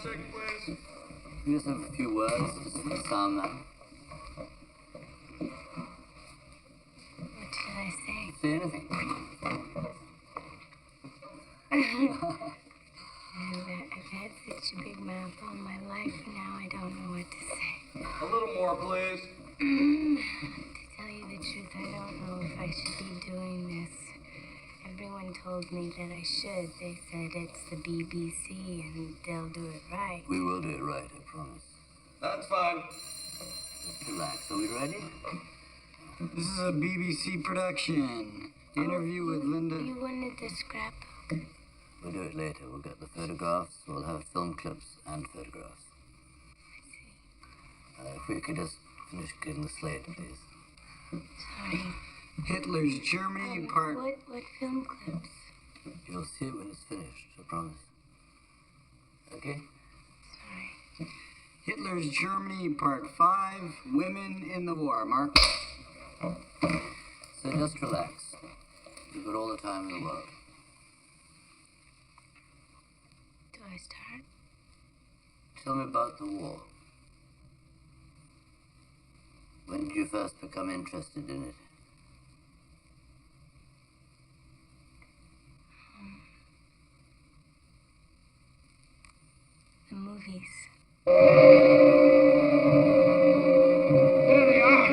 check, please. We just have a few words, just for the sound man. What should I say? Say anything. I've had such a big mouth all my life, and now I don't know what to say. A little more, please. To tell you the truth, I don't know if I should be doing this. Everyone told me that I should. They said it's the BBC and they'll do it right. We will do it right, I promise. That's fine. Just relax. Are we ready? This is a BBC production. Interview with Linda. You wanted the scrapbook? We'll do it later. We'll get the photographs. We'll have film clips and photographs. I see. If we could just finish getting the slate, please. Sorry. Hitler's Germany, part... What film clips? You'll see it when it's finished, I promise. Okay? Sorry. Hitler's Germany, part 5, Women in the War. Mark? So just relax. You've got all the time in the world. Do I start? Tell me about the war. When did you first become interested in it? The movies. There they are.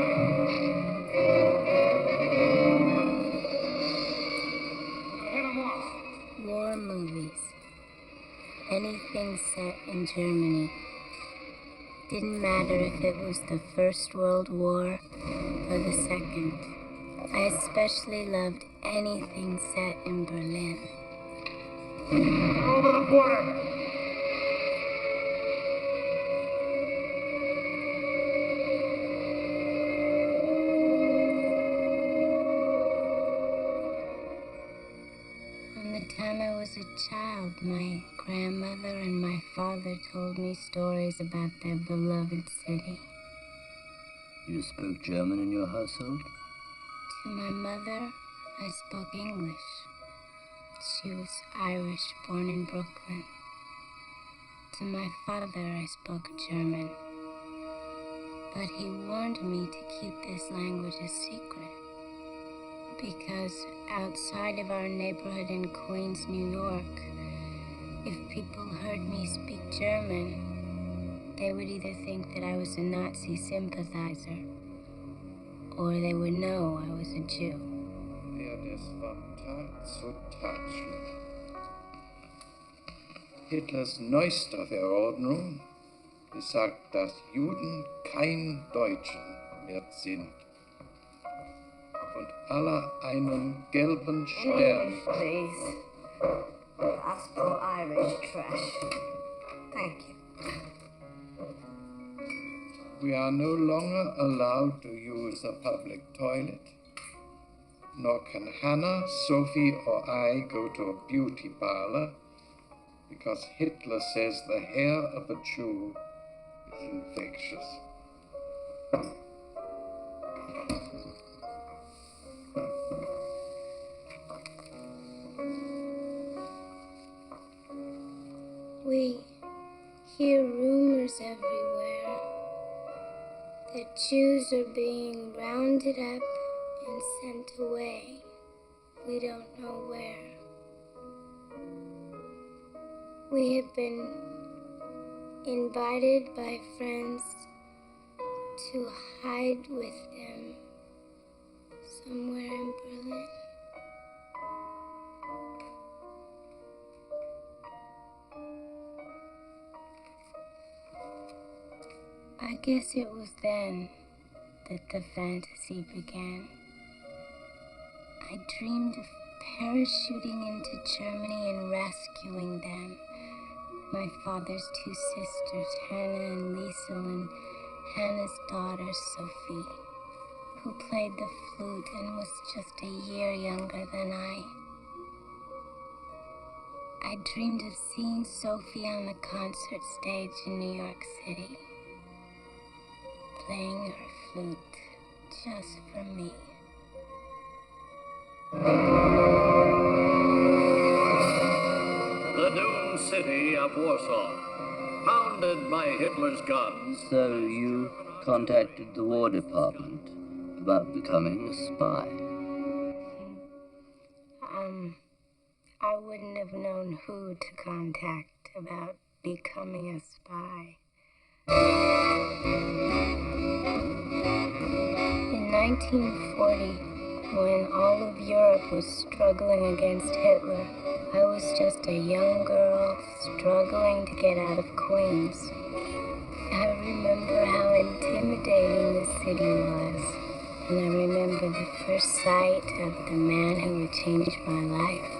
Hit 'em off. War movies. Anything set in Germany. Didn't matter if it was the First World War or the Second. I especially loved anything set in Berlin. They're over the border. From the time I was a child, my grandmother and my father told me stories about their beloved city. You spoke German in your household? To my mother, I spoke English. She was Irish, born in Brooklyn. To my father, I spoke German. But he warned me to keep this language a secret. Because outside of our neighborhood in Queens, New York, if people heard me speak German, they would either think that I was a Nazi sympathizer, or they would know I was a Jew. Wird es von Tag zu Tag schlimmer. Hitlers neuester Verordnung besagt, dass Juden kein Deutschen mehr sind und alle einen gelben Stern. Please. Gospel Irish trash. Thank you. We are no longer allowed to use a public toilet, nor can Hannah, Sophie, or I go to a beauty parlor because Hitler says the hair of a Jew is infectious. We hear rumors everywhere that Jews are being rounded up and sent away. We don't know where. We have been invited by friends to hide with them somewhere in Berlin. I guess it was then that the fantasy began. I dreamed of parachuting into Germany and rescuing them. My father's two sisters, Hannah and Liesel, and Hannah's daughter, Sophie, who played the flute and was just a year younger than I. I dreamed of seeing Sophie on the concert stage in New York City, playing her flute just for me. The doomed city of Warsaw. surrounded by Hitler's guns. So you contacted the War Department about becoming a spy? I wouldn't have known who to contact about becoming a spy. In 1940, when all of Europe was struggling against Hitler, I was just a young girl struggling to get out of Queens. I remember how intimidating the city was, and I remember the first sight of the man who would change my life.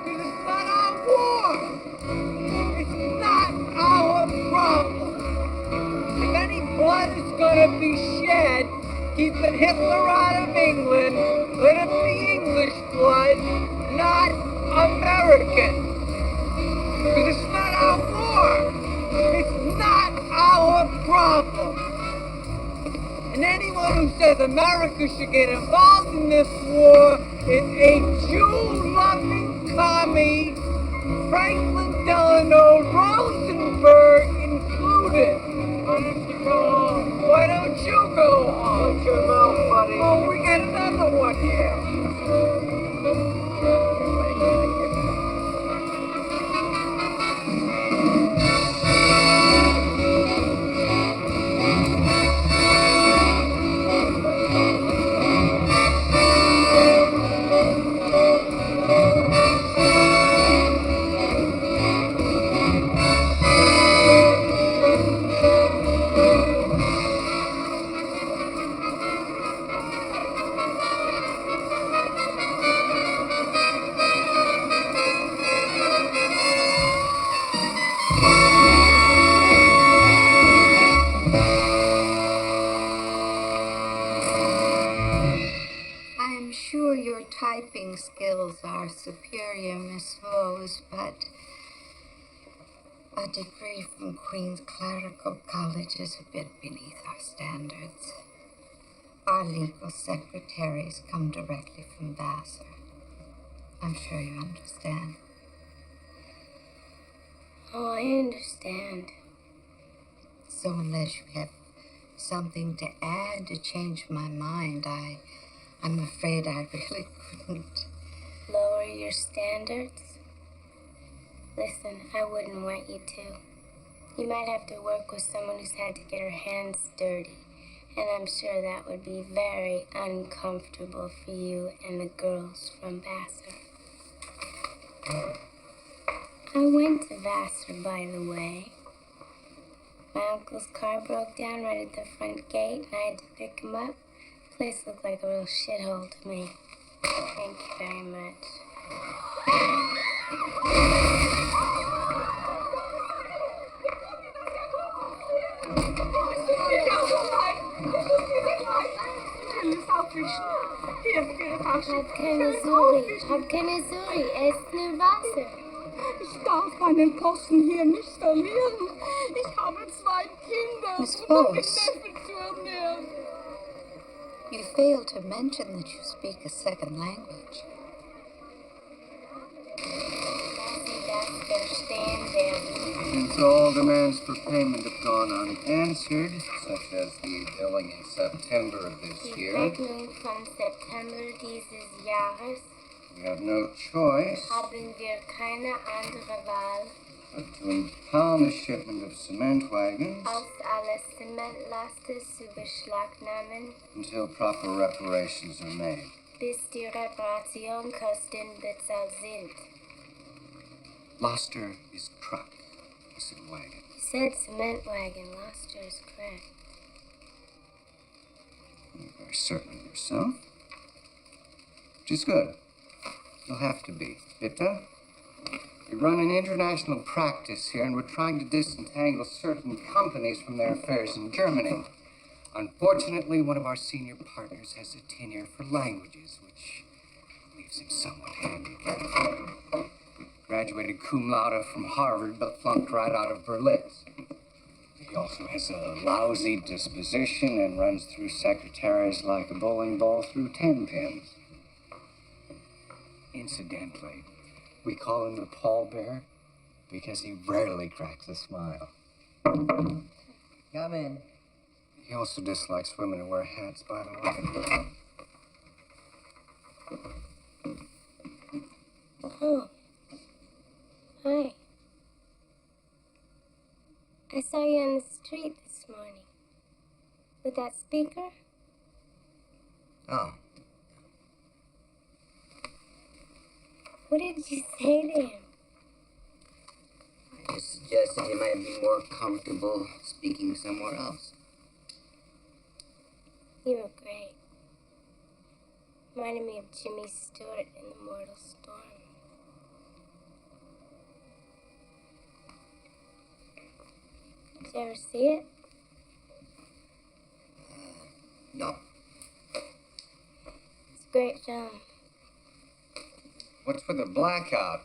It's not our war! It's not our problem! If any blood is gonna be shed, keeping Hitler out of England, let it be English blood, not American. Because it's not our war. It's not our problem. And anyone who says America should get involved in this war is a Jew-loving commie, Franklin Delano Rosenberg included. Why don't you go home? Why don't you go home? Shut your mouth, buddy. Oh, we got another one here. I'm sure your typing skills are superior, Miss Rose, but a degree from Queen's Clerical College is a bit beneath our standards. Our legal secretaries come directly from Vassar. I'm sure you understand. Oh, I understand. So unless you have something to add to change my mind, I'm afraid I really couldn't. Lower your standards? Listen, I wouldn't want you to. You might have to work with someone who's had to get her hands dirty, and I'm sure that would be very uncomfortable for you and the girls from Vassar. I went to Vassar, by the way. My uncle's car broke down right at the front gate, and I had to pick him up. The place looked like a real shithole to me. Thank you very much. Habkanazuri, ist nur Wasser. Ich darf meinen Posten hier nicht verlieren. Ich habe 2 Kinder Miss und noch einen Rose. Neffen zu ernähren. You failed to mention that you speak a second language. Since all demands for payment have gone unanswered, such as the billing in September of this Die year, Rechnung von September dieses Jahres we have no choice haben wir keine andere Wahl, but to impound the shipment of cement wagons als alle Zementlaster zu beschlagnahmen, until proper reparations are made. bis die Reparationkosten bezahlt sind. Laster is truck, he said wagon. You said cement wagon, Loster is correct. You're very certain of yourself, which is good. You'll have to be. Bitte? We run an international practice here, and we're trying to disentangle certain companies from their affairs in Germany. Unfortunately, one of our senior partners has a tenure for languages, which leaves him somewhat handicapped. Graduated cum laude from Harvard, but flunked right out of Berlin. He also has a lousy disposition and runs through secretaries like a bowling ball through 10 pins. Incidentally, we call him the pallbearer because he rarely cracks a smile. Come in. He also dislikes women who wear hats, by the way. Oh. Hi. I saw you on the street this morning. With that speaker? Oh. What did you say to him? I just suggested he might be more comfortable speaking somewhere else. You were great. Reminded me of Jimmy Stewart in The Mortal Storm. Did you ever see it? No. It's a great film. What's with the blackout?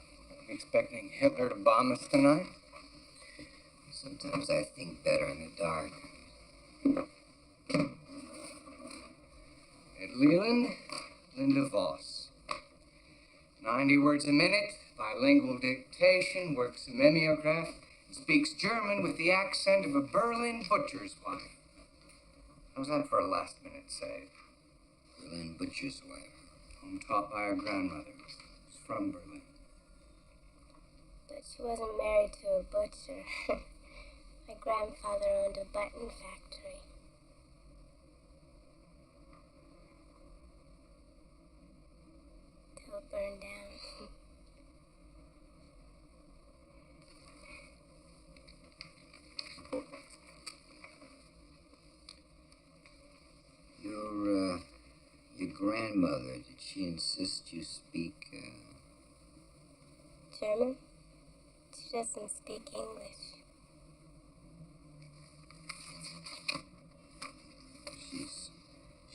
Expecting Hitler to bomb us tonight? Sometimes I think better in the dark. Ed Leland, Linda Voss. 90 words a minute, bilingual dictation, works a mimeograph, speaks German with the accent of a Berlin butcher's wife. How's that for a last-minute save? Berlin butcher's wife. Home taught by her grandmother. Who's from Berlin. But she wasn't married to a butcher. My grandfather owned a button factory. Till it burned down. Your grandmother, did she insist you speak, German? She doesn't speak English.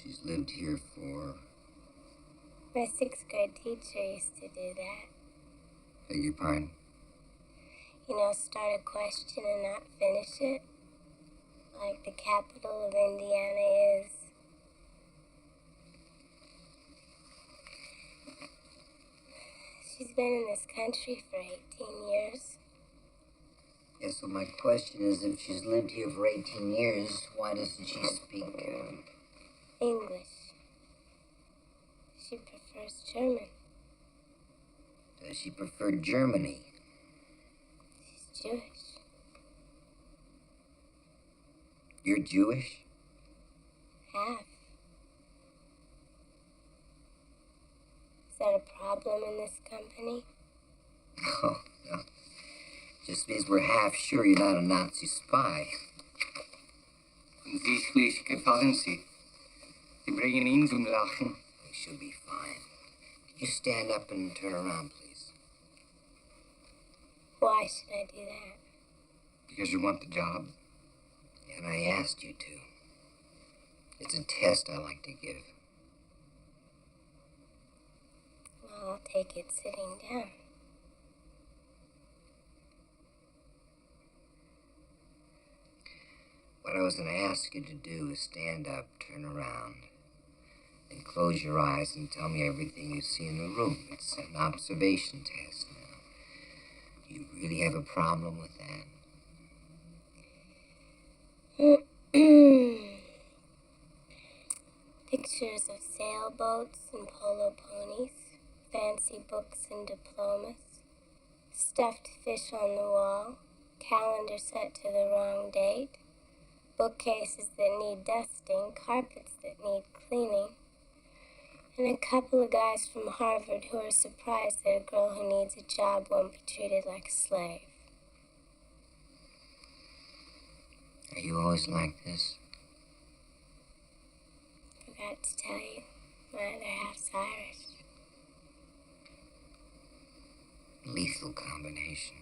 She's lived here for... My 6th grade teacher used to do that. Beg your pardon? You know, start a question and not finish it. Like the capital of Indiana is... She's been in this country for 18 years. Yeah, so my question is, if she's lived here for 18 years, why doesn't she speak, English. She prefers German. Does she prefer Germany? She's Jewish. You're Jewish? Half. Is that a problem in this company? Oh, no. Just means we're half sure you're not a Nazi spy. Sie schließlich gefallen Sie. Sie bringen ihn zum Lachen. We should be fine. Could you stand up and turn around, please? Why should I do that? Because you want the job. And I asked you to. It's a test I like to give. Well, I'll take it sitting down. What I was going to ask you to do is stand up, turn around, and close your eyes and tell me everything you see in the room. It's an observation test now. Do you really have a problem with that? Pictures of sailboats and polo ponies, fancy books and diplomas, stuffed fish on the wall, calendar set to the wrong date, bookcases that need dusting, carpets that need cleaning, and a couple of guys from Harvard who are surprised that a girl who needs a job won't be treated like a slave. Are you always like this? Forgot to tell you, my other half's Irish. Lethal combination.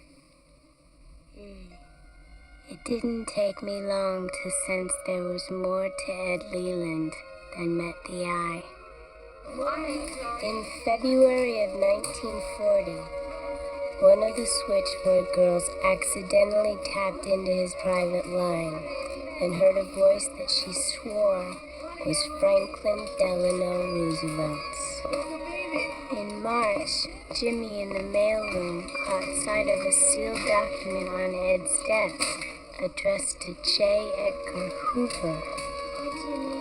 It didn't take me long to sense there was more to Ed Leland than met the eye. In February of 1940, one of the switchboard girls accidentally tapped into his private line and heard a voice that she swore was Franklin Delano Roosevelt's. In March, Jimmy in the mailroom caught sight of a sealed document on Ed's desk, addressed to J. Edgar Hoover.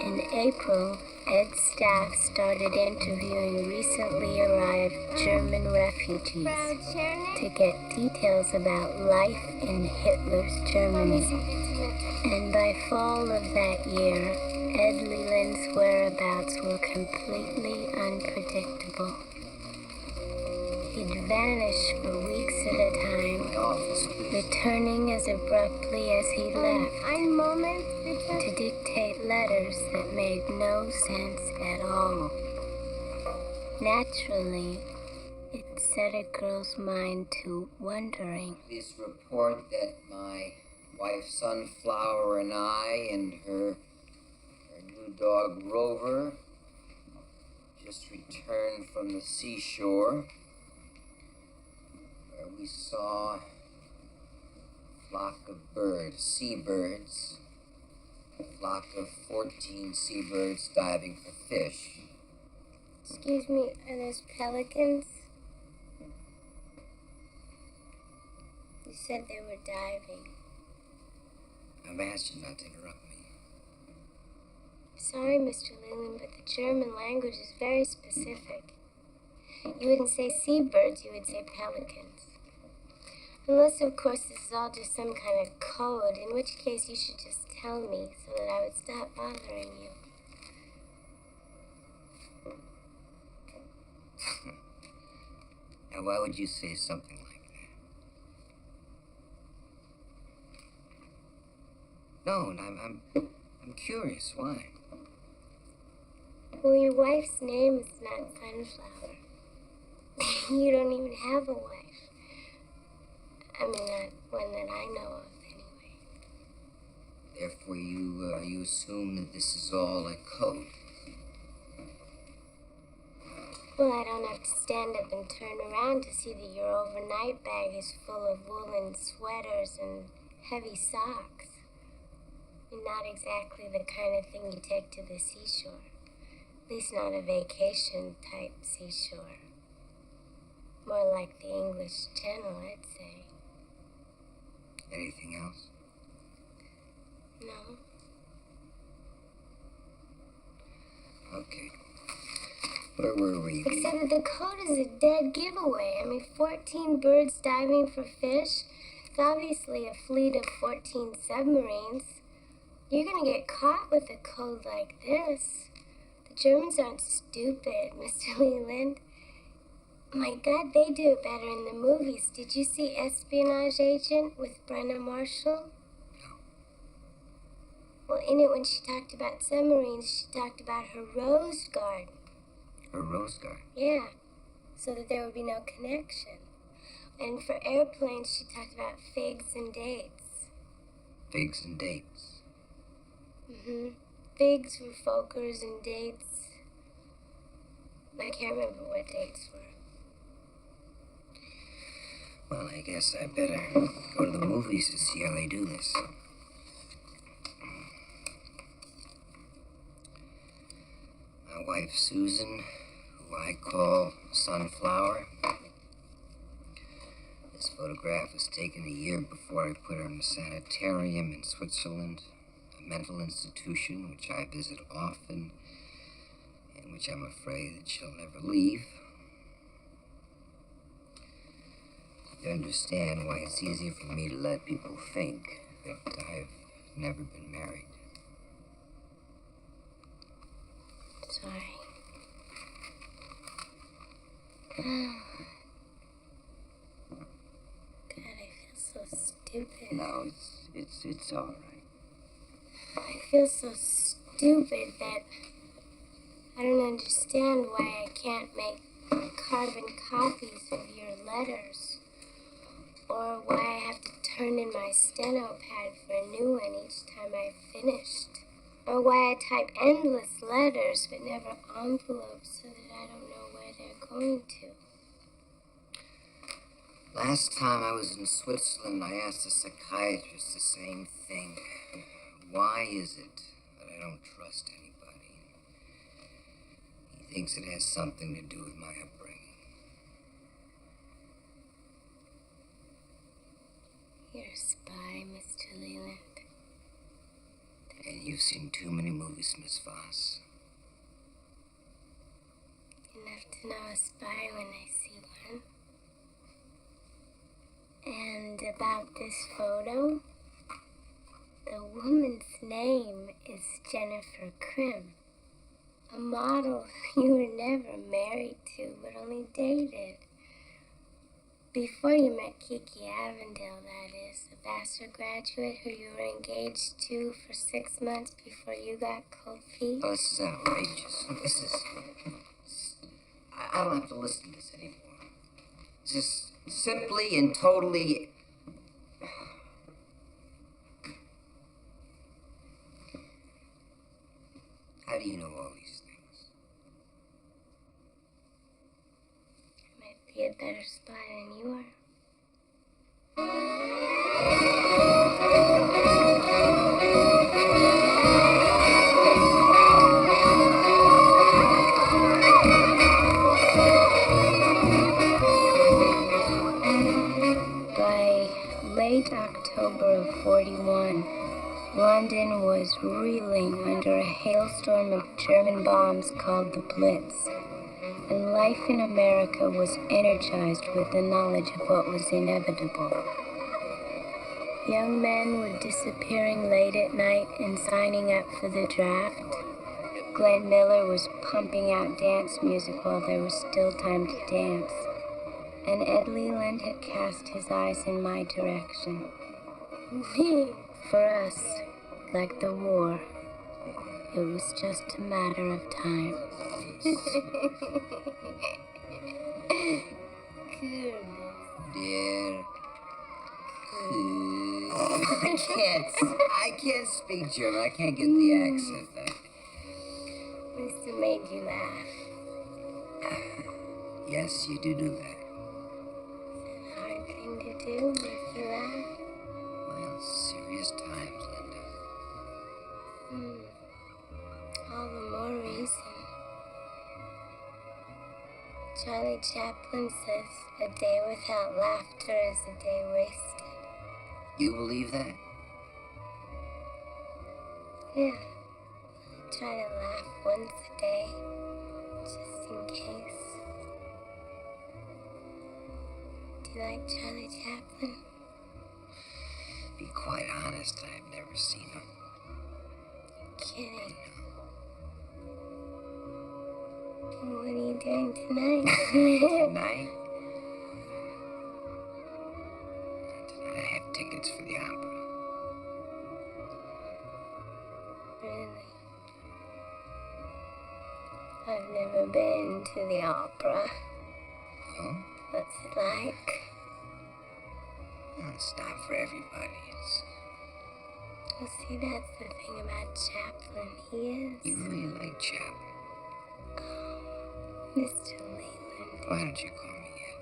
In April, Ed's staff started interviewing recently arrived German refugees to get details about life in Hitler's Germany. And by fall of that year, Ed Leland's whereabouts were completely unpredictable. He'd vanish for weeks at a time, returning as abruptly as he left to dictate letters that made no sense at all. Naturally, it set a girl's mind to wondering. Please report that my wife Sunflower and I and her new dog Rover just returned from the seashore, where we saw a flock of birds, seabirds, a flock of 14 seabirds diving for fish. Excuse me, are those pelicans? You said they were diving. I've asked you not to interrupt me. Sorry, Mr. Leland, but the German language is very specific. You wouldn't say seabirds, you would say pelicans. Unless, of course, this is all just some kind of code, in which case you should just tell me so that I would stop bothering you. Now, why would you say something like that? No, I'm curious. Why? Well, your wife's name is not Sunflower. You don't even have a wife. I mean, not one that I know of, anyway. Therefore, you assume that this is all a code. Well, I don't have to stand up and turn around to see that your overnight bag is full of woolen sweaters and heavy socks. And not exactly the kind of thing you take to the seashore. At least not a vacation-type seashore. More like the English Channel, I'd say. Anything else? No. Okay. Where were we? Except that the code is a dead giveaway. I mean, 14 birds diving for fish. It's obviously a fleet of 14 submarines. You're gonna get caught with a code like this. The Germans aren't stupid, Mr. Leland. My God, they do it better in the movies. Did you see Espionage Agent with Brenna Marshall? No. Well, in it, when she talked about submarines, she talked about her rose garden. Her rose garden? Yeah, so that there would be no connection. And for airplanes, she talked about figs and dates. Figs and dates. Mm-hmm. Figs were Fokkers and dates. I can't remember what dates were. Well, I guess I better go to the movies to see how they do this. My wife, Susan, who I call Sunflower. This photograph was taken a year before I put her in a sanitarium in Switzerland, a mental institution which I visit often, and which I'm afraid that she'll never leave. You understand why it's easier for me to let people think that I've never been married. Sorry. God, I feel so stupid. No, it's all right. I feel so stupid that I don't understand why I can't make carbon copies of your letters. Or why I have to turn in my steno pad for a new one each time I've finished. Or why I type endless letters but never envelopes so that I don't know where they're going to. Last time I was in Switzerland, I asked a psychiatrist the same thing. Why is it that I don't trust anybody? He thinks it has something to do with my upbringing. You're a spy, Mr. Leland. You've seen too many movies, Miss Voss. Enough to know a spy when I see one. And about this photo, the woman's name is Jennifer Krim, a model you were never married to, but only dated. Before you met Kiki Avondale, that is, a Vassar graduate who you were engaged to for 6 months before you got cold feet. Oh, this is outrageous. I don't have to listen to this anymore. Just simply and totally... How do you know all these things? I might be a better spy than you are. By late October of 41, London was reeling under a hailstorm of German bombs called the Blitz, and life in America was energized with the knowledge of what was inevitable. Young men were disappearing late at night and signing up for the draft. Glenn Miller was pumping out dance music while there was still time to dance, and Ed Leland had cast his eyes in my direction. For us, like the war, it was just a matter of time. Dear. I can't speak German. I can't get the accent. At least it made you laugh. Yes, you do that. Hard thing to do, make you laugh. Well, serious times, Linda. All the more reason. Charlie Chaplin says a day without laughter is a day wasted. You believe that? Yeah. I try to laugh once a day, just in case. Do you like Charlie Chaplin? Be quite honest, I've never seen him. Kidding. What are you doing tonight? Tonight? Tonight I have tickets for the opera. Really? I've never been to the opera. Oh? What's it like? Well, it's not for everybody. Well, see, that's the thing about Chaplin. He is... You really like Chaplin. Mr. Leland. Why don't you call me Ed?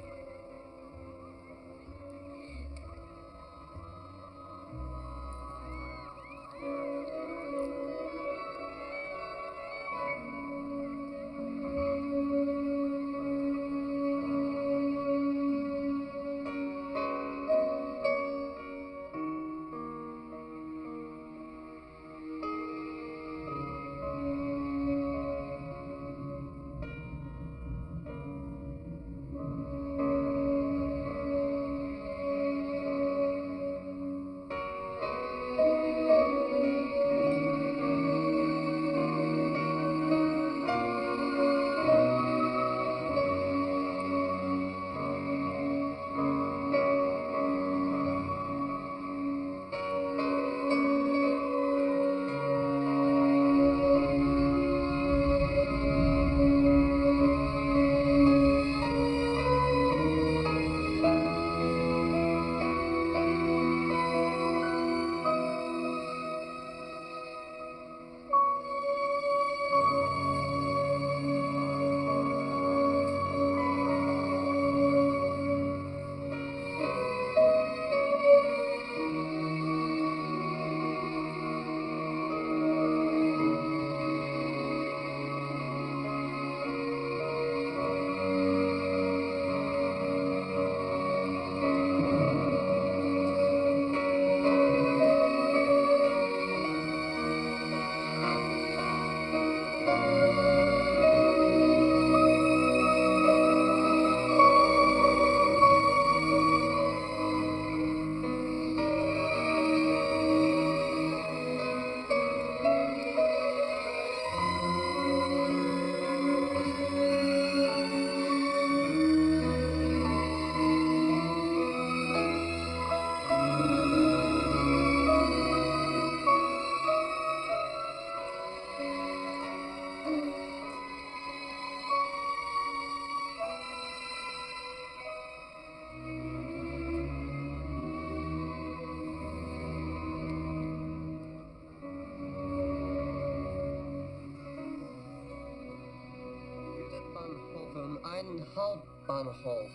Hauptbahnhof.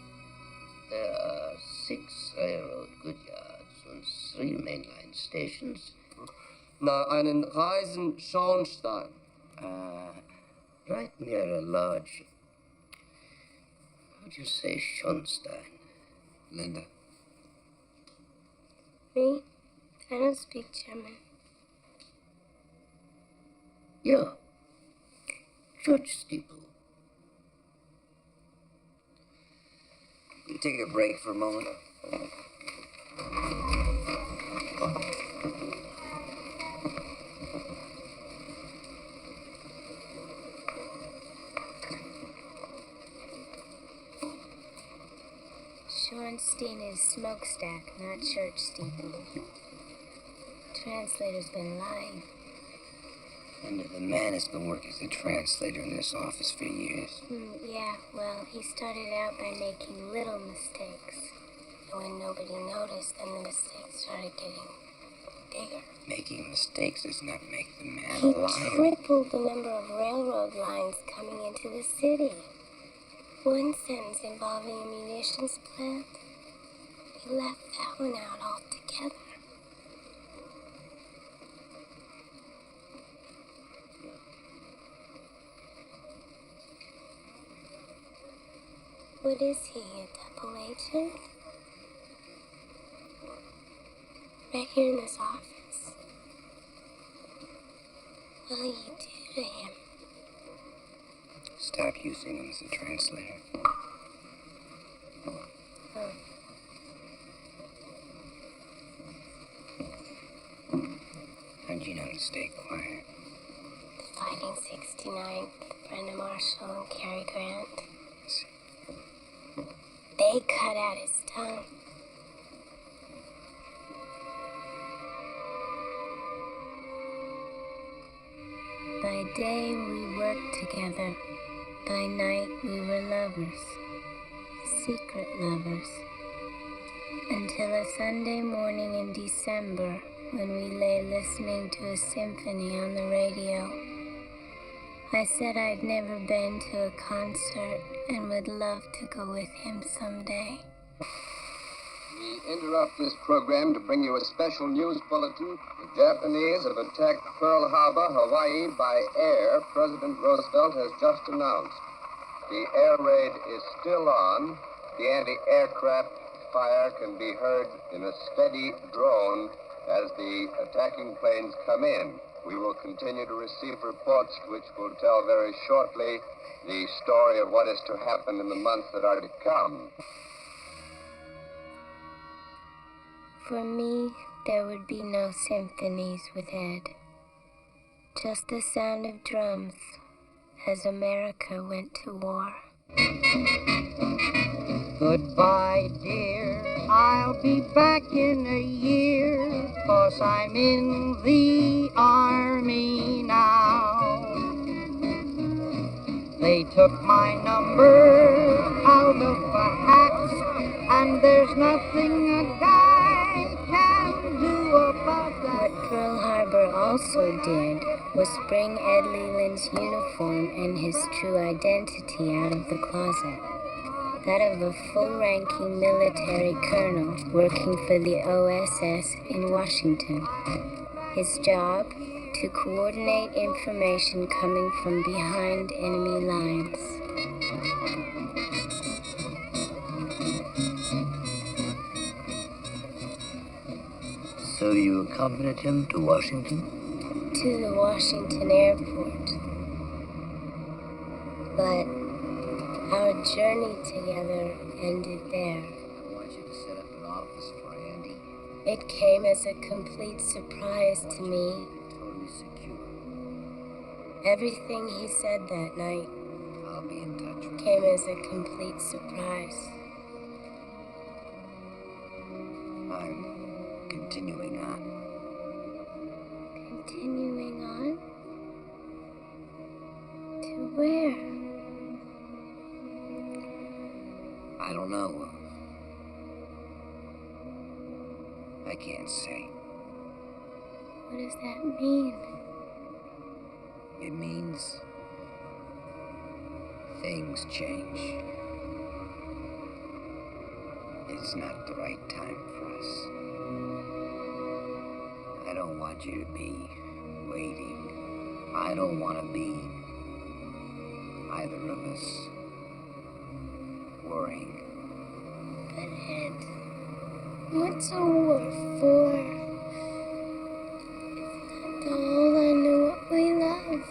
There are 6 railroad goodyards and 3 mainline stations. Na, einen Reisenschornstein. Right near a large... How'd you say Schornstein, Linda? Me? I don't speak German. Yeah. Church steeple. Can you take a break for a moment? Schornstein is smokestack, not church steeple. Translator's been lying. And the man has been working as a translator in this office for years. Yeah, well, he started out by making little mistakes. And when nobody noticed, then the mistakes started getting bigger. Making mistakes does not make the man a He liar. tripled the number of railroad lines coming into the city. One sentence involving a munitions plant, he left that one out altogether. What is he, a double agent? Right here in this office? What'll you do to him? Stop using him as a translator. How'd you know to stay quiet? The Fighting 69th, Brenda Marshall and Cary Grant. They cut out his tongue. By day we worked together. By night we were lovers. Secret lovers. Until a Sunday morning in December when we lay listening to a symphony on the radio. I said I'd never been to a concert and would love to go with him someday. We interrupt this program to bring you a special news bulletin. The Japanese have attacked Pearl Harbor, Hawaii, by air, President Roosevelt has just announced. The air raid is still on. The anti-aircraft fire can be heard in a steady drone as the attacking planes come in. We will continue to receive reports which will tell very shortly the story of what is to happen in the months that are to come. For me, there would be no symphonies with Ed. Just the sound of drums as America went to war. Goodbye, dear, I'll be back in a year, 'cause I'm in the army now. They took my number out of a hat, and there's nothing a guy can do about that. What Pearl Harbor also did was bring Ed Leland's uniform and his true identity out of the closet. That of a full-ranking military colonel working for the OSS in Washington. His job, to coordinate information coming from behind enemy lines. So you accompanied him to Washington? To the Washington airport. But our journey together ended there. I want you to set up an office for Andy. It came as a complete surprise to me. Totally secure. Everything he said that night I'll be in touch with you. came as a complete surprise. I'm continuing on. Continuing on? To where? I don't know. I can't say. What does that mean? It means things change. it's not the right time for us. I don't want you to be waiting. I don't want to be either of us worrying. But Ed, what's a war for? It's not all I know what we love.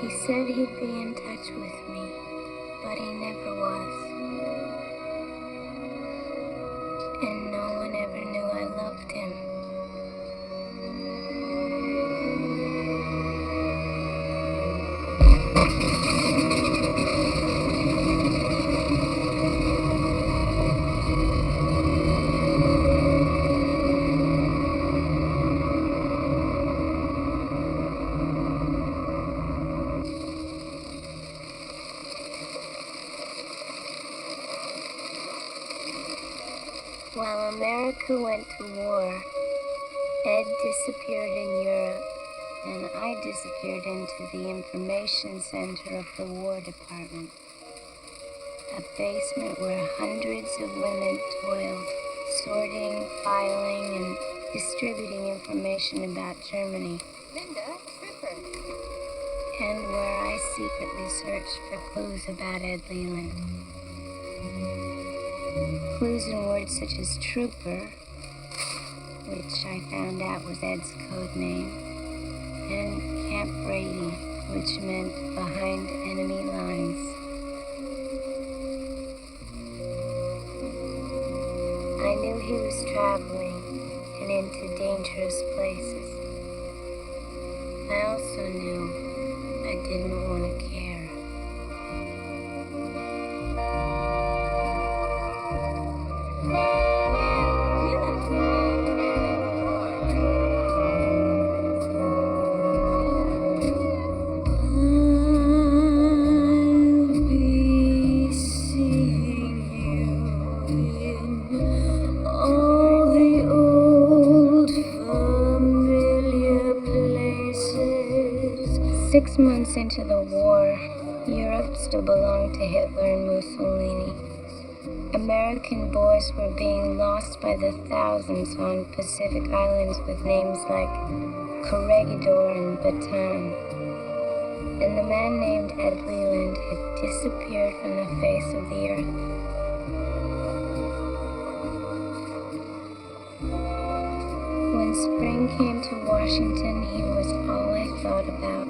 He said he'd be in touch with me, but he never was. And no one ever knew I loved him. While America went to war, Ed disappeared in Europe, and I disappeared into the information center of the War Department, a basement where hundreds of women toiled, sorting, filing, and distributing information about Germany. Linda, Tripper. And where I secretly searched for clues about Ed Leland. Clues in words such as trooper, which I found out was Ed's code name, and Camp Brady, which meant behind enemy lines. I knew he was traveling and into dangerous places. I also knew I didn't want to care. All the old familiar places. 6 months into the war, Europe still belonged to Hitler and Mussolini. American boys were being lost by the thousands on Pacific Islands with names like Corregidor and Bataan. And the man named Ed Leland had disappeared from the face of the earth. When spring came to Washington, he was all I thought about,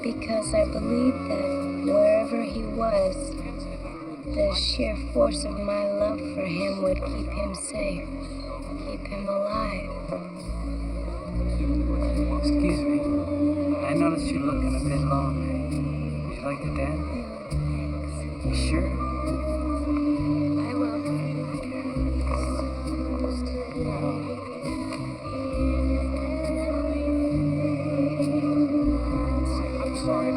because I believed that wherever he was, the sheer force of my love for him would keep him safe, keep him alive. Excuse me. I noticed you're looking a bit lonely. Would you like to dance? No, thanks. You sure? I will. I'm sorry. I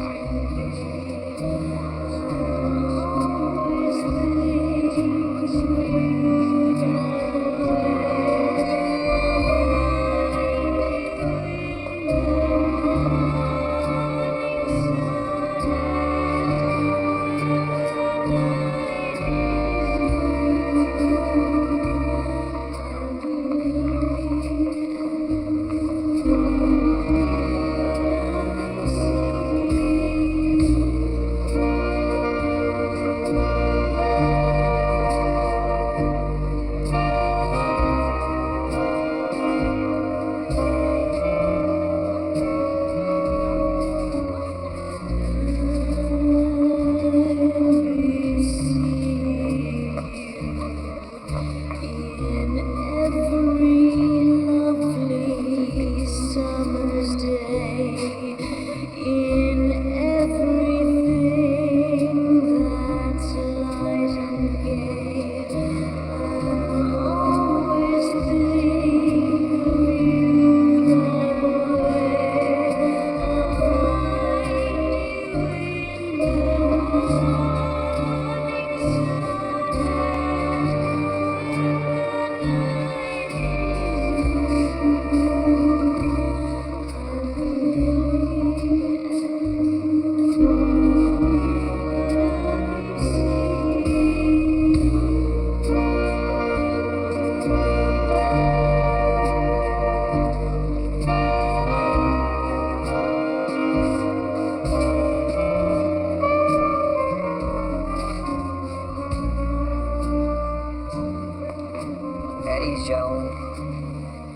gentlemen.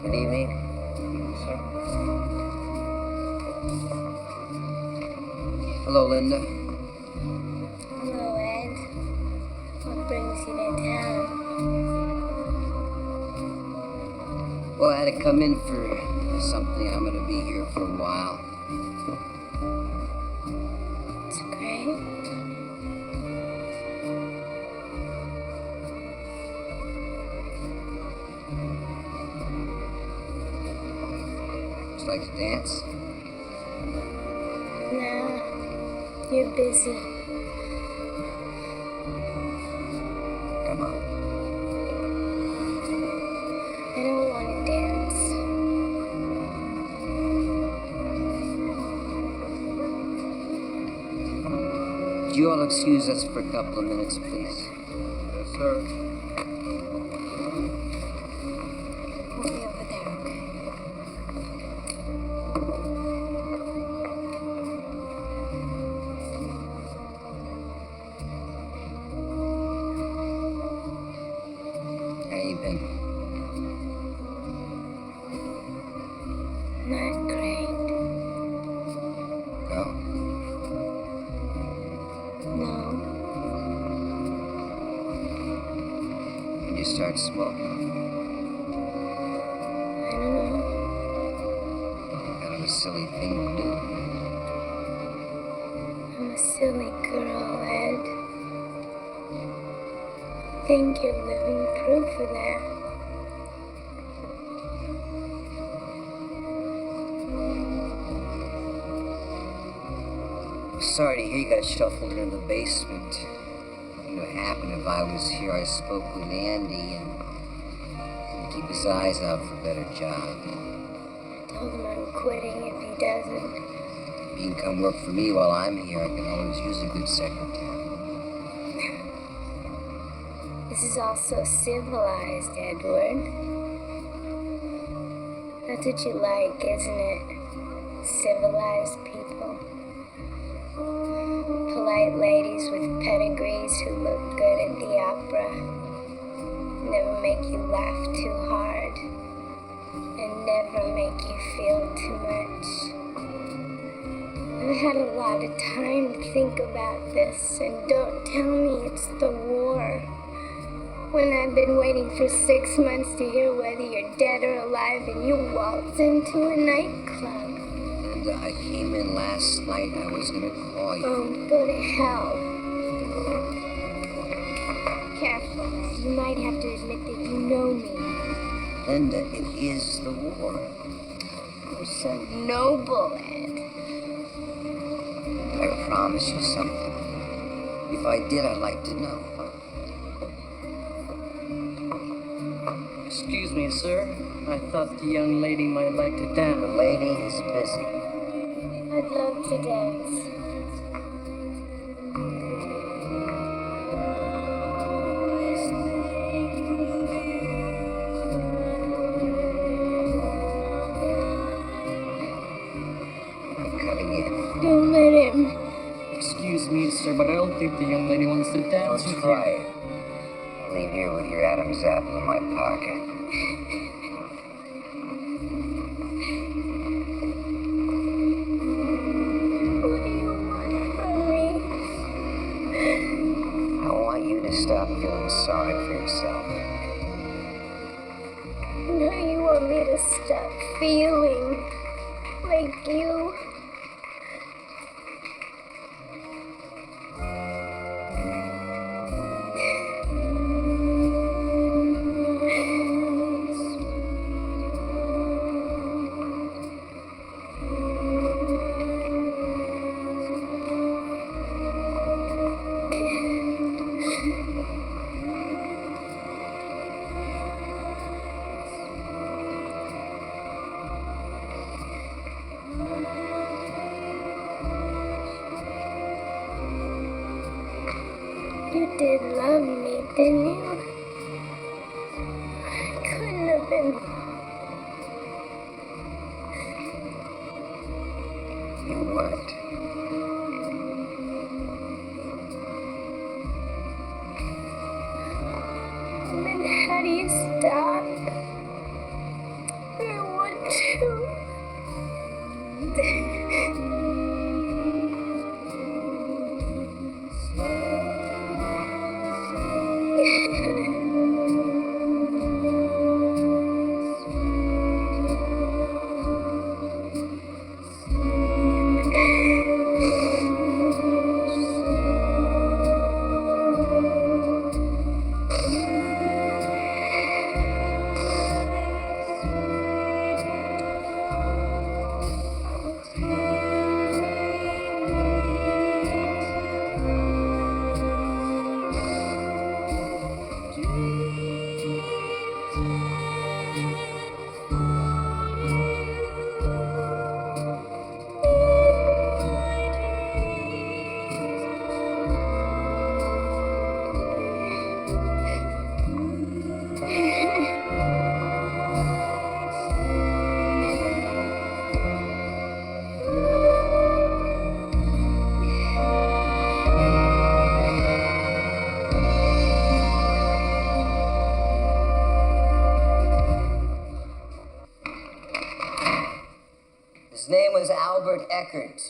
Good evening. Sir? Hello, Linda. Hello, Ed. What brings you to town? Well, I had to come in for something. I'm going to be here for a while. It's great. Would you like to dance? Nah, you're busy. Come on. I don't want to dance. Would you all excuse us for a couple of minutes, please? Yes, sir. We'll be over there, okay? How you been? Not great. No? No. When you start smoking? I don't know. Kind of a silly thing to do. I'm a silly girl, Ed. I think you're living proof of that. Sorry to hear you got shuffled into the basement. You know what happened if I was here. I spoke with Andy and keep his eyes out for a better job. Told him I'm quitting if he doesn't. If you can come work for me while I'm here, I can always use a good secretary. This is all so civilized, Edward. That's what you like, isn't it? Civilized people. Polite ladies with pedigrees who look good at the opera. Never make you laugh too hard. And never make you feel too much. I've had a lot of time to think about this, and don't tell me it's the war. When I've been waiting for 6 months to hear whether you're dead or alive, and you waltz into a nightclub. And I came in last night. I was gonna call you. Oh, go to hell. Careful. You might have to admit that you know me. Linda, it is the war. You're so noble, Ed. I promise you something. If I did, I'd like to know. Excuse me, sir. I thought the young lady might like to The dance. lady is busy. I'd love to dance. I'm cutting in. Don't let him. Excuse me, sir, but I don't think the young lady wants to dance Don't with try you. it. I'll leave here with your Adam's apple in my pocket. What do you want from me? I want you to stop feeling sorry for yourself. Now you want me to stop feeling like you. You did love me, didn't you? I couldn't have been. You weren't. Then how do you stop? His name was Albert Eckert.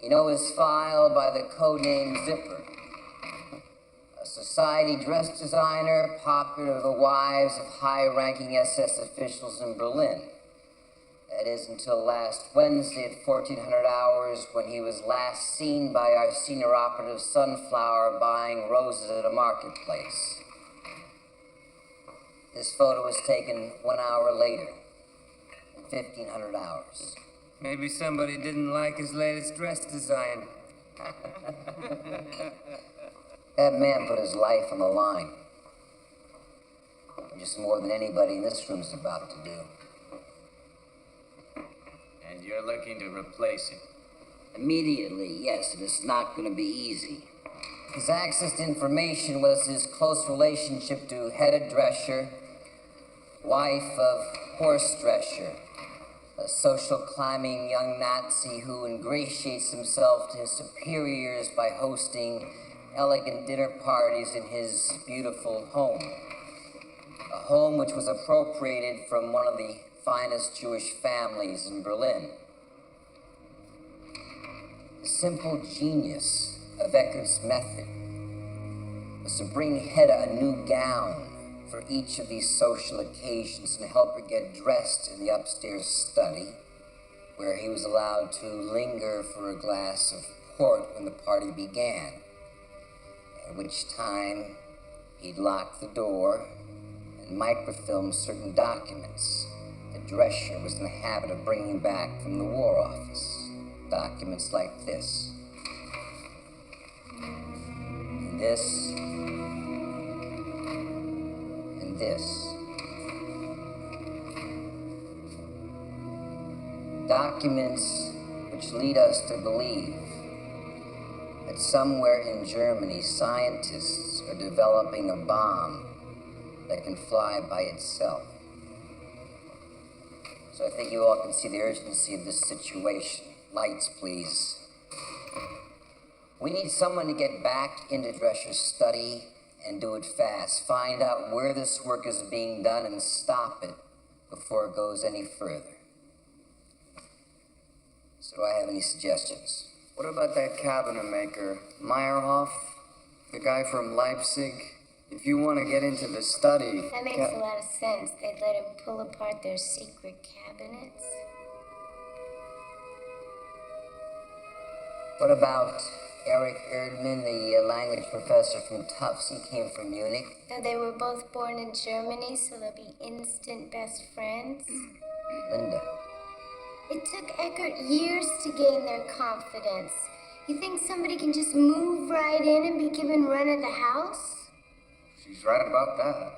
You know his file by the codename Zipper. A society dress designer, popular with the wives of high-ranking SS officials in Berlin. That is until last Wednesday at 1400 hours when he was last seen by our senior operative Sunflower buying roses at a marketplace. This photo was taken 1 hour later, at 1500 hours. Maybe somebody didn't like his latest dress design. That man put his life on the line. Just more than anybody in this room is about to do. And you're looking to replace him. Immediately, yes, and it's not going to be easy. His access to information was his close relationship to Hedda Drescher, wife of Horst Drescher, a social climbing young Nazi who ingratiates himself to his superiors by hosting elegant dinner parties in his beautiful home. A home which was appropriated from one of the finest Jewish families in Berlin. The simple genius of Eckert's method was to bring Hedda a new gown for each of these social occasions and help her get dressed in the upstairs study, where he was allowed to linger for a glass of port when the party began, at which time he'd lock the door and microfilm certain documents that Drescher was in the habit of bringing back from the War Office. Documents like this. And this. And this. Documents which lead us to believe that somewhere in Germany, scientists are developing a bomb that can fly by itself. So I think you all can see the urgency of this situation. Lights, please. We need someone to get back into Drescher's study and do it fast. Find out where this work is being done and stop it before it goes any further. So do I have any suggestions? What about that cabinet maker, Meyerhoff? The guy from Leipzig? If you want to get into the study... That makes a lot of sense. They'd let him pull apart their secret cabinets. What about Erich Erdmann, the language professor from Tufts? He came from Munich. Now, they were both born in Germany, so they'll be instant best friends. Linda. It took Eckert years to gain their confidence. You think somebody can just move right in and be given run of the house? She's right about that.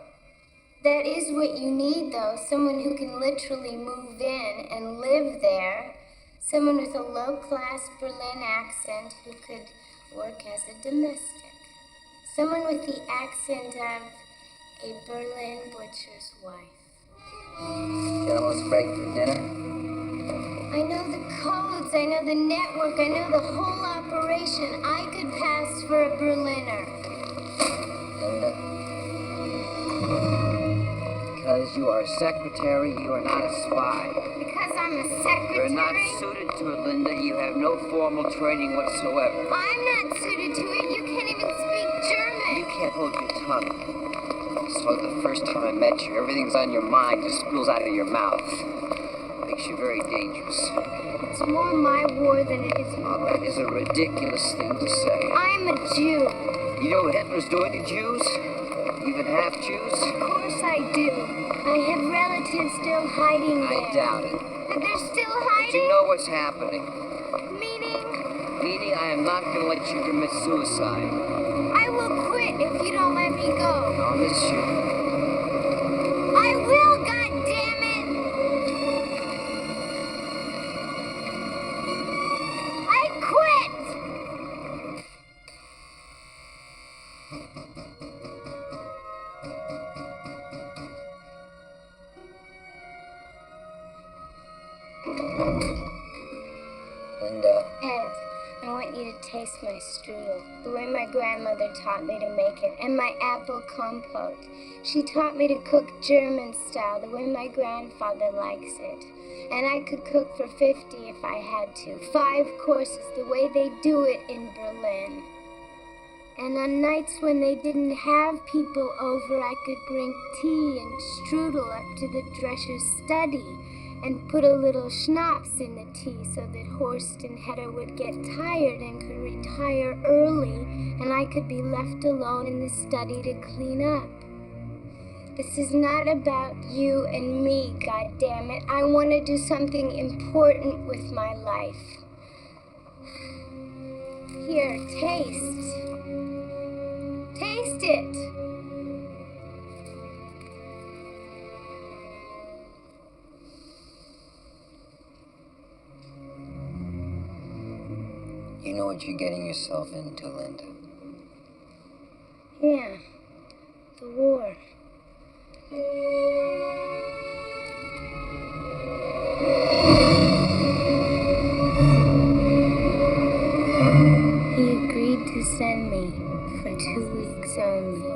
That is what you need, though. Someone who can literally move in and live there. Someone with a low-class Berlin accent who could work as a domestic. Someone with the accent of a Berlin butcher's wife. You almost break for dinner? I know the codes, I know the network, I know the whole operation. I could pass for a Berliner. Linda? Because you are a secretary, you are not a spy. Because I'm a secretary? You're not suited to it, Linda. You have no formal training whatsoever. I'm not suited to it. You can't even speak German. You can't hold your tongue. So the first time I met you, everything's on your mind just spills out of your mouth. Makes you very dangerous. It's more my war than it is Oh, yours. that is a ridiculous thing to say. I'm a Jew. You know what Hitler's doing to Jews? Even half-Jews? Of course I do. I have relatives still hiding there. I doubt it. But they're still But hiding? you know what's happening. Meaning, Meaning I am not going to let you commit suicide. I will quit if you don't let me go. I'll miss you. I will, goddammit! I quit! Linda. Ed, I want you to taste my strudel, the way my grandmother taught me to make it, and my apple compote. She taught me to cook German style, the way my grandfather likes it. And I could cook for 50 if I had to. 5 courses, the way they do it in Berlin. And on nights when they didn't have people over, I could bring tea and strudel up to the Drescher's study and put a little schnapps in the tea so that Horst and Hedda would get tired and could retire early, and I could be left alone in the study to clean up. This is not about you and me, goddammit. I want to do something important with my life. Here, taste. Taste it. You know what you're getting yourself into, Linda. Yeah, the war. He agreed to send me for 2 weeks only,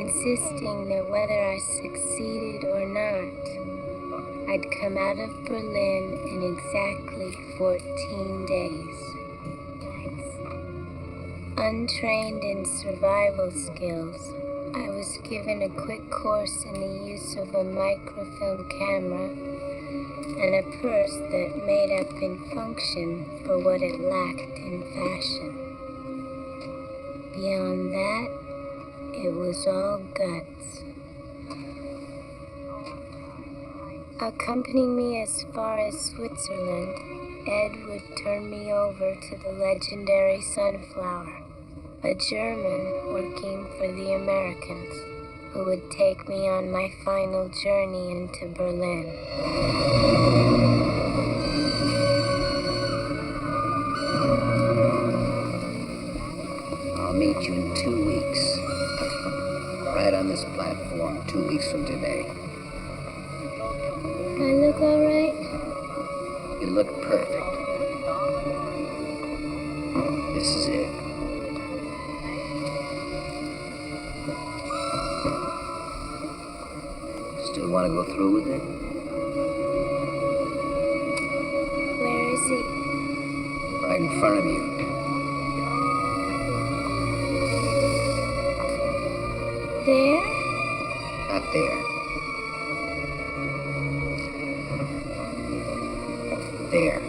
insisting that whether I succeeded or not, I'd come out of Berlin in exactly 14 days. Untrained in survival skills, I was given a quick course in the use of a microfilm camera and a purse that made up in function for what it lacked in fashion. Beyond that, it was all guts. Accompanying me as far as Switzerland, Ed would turn me over to the legendary Sunflower, a German working for the Americans, who would take me on my final journey into Berlin. I'll meet you in 2 weeks. Right on this platform, 2 weeks from today. I look all right? You look perfect. This is it. Still want to go through with it? Where is he? Right in front of you. There? Not there. There.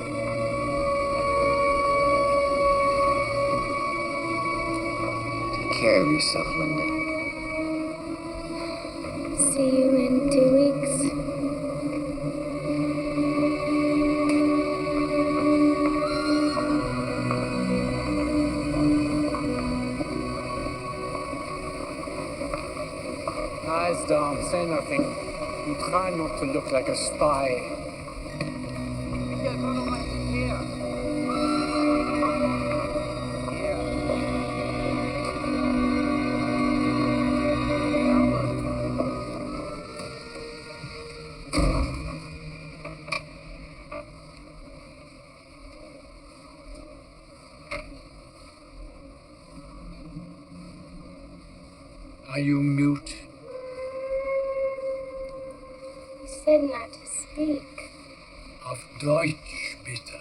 Take care of yourself, Linda. See you in 2 weeks. Eyes down, say nothing. And try not to look like a spy. Are you mute? You said not to speak. Auf Deutsch, bitte.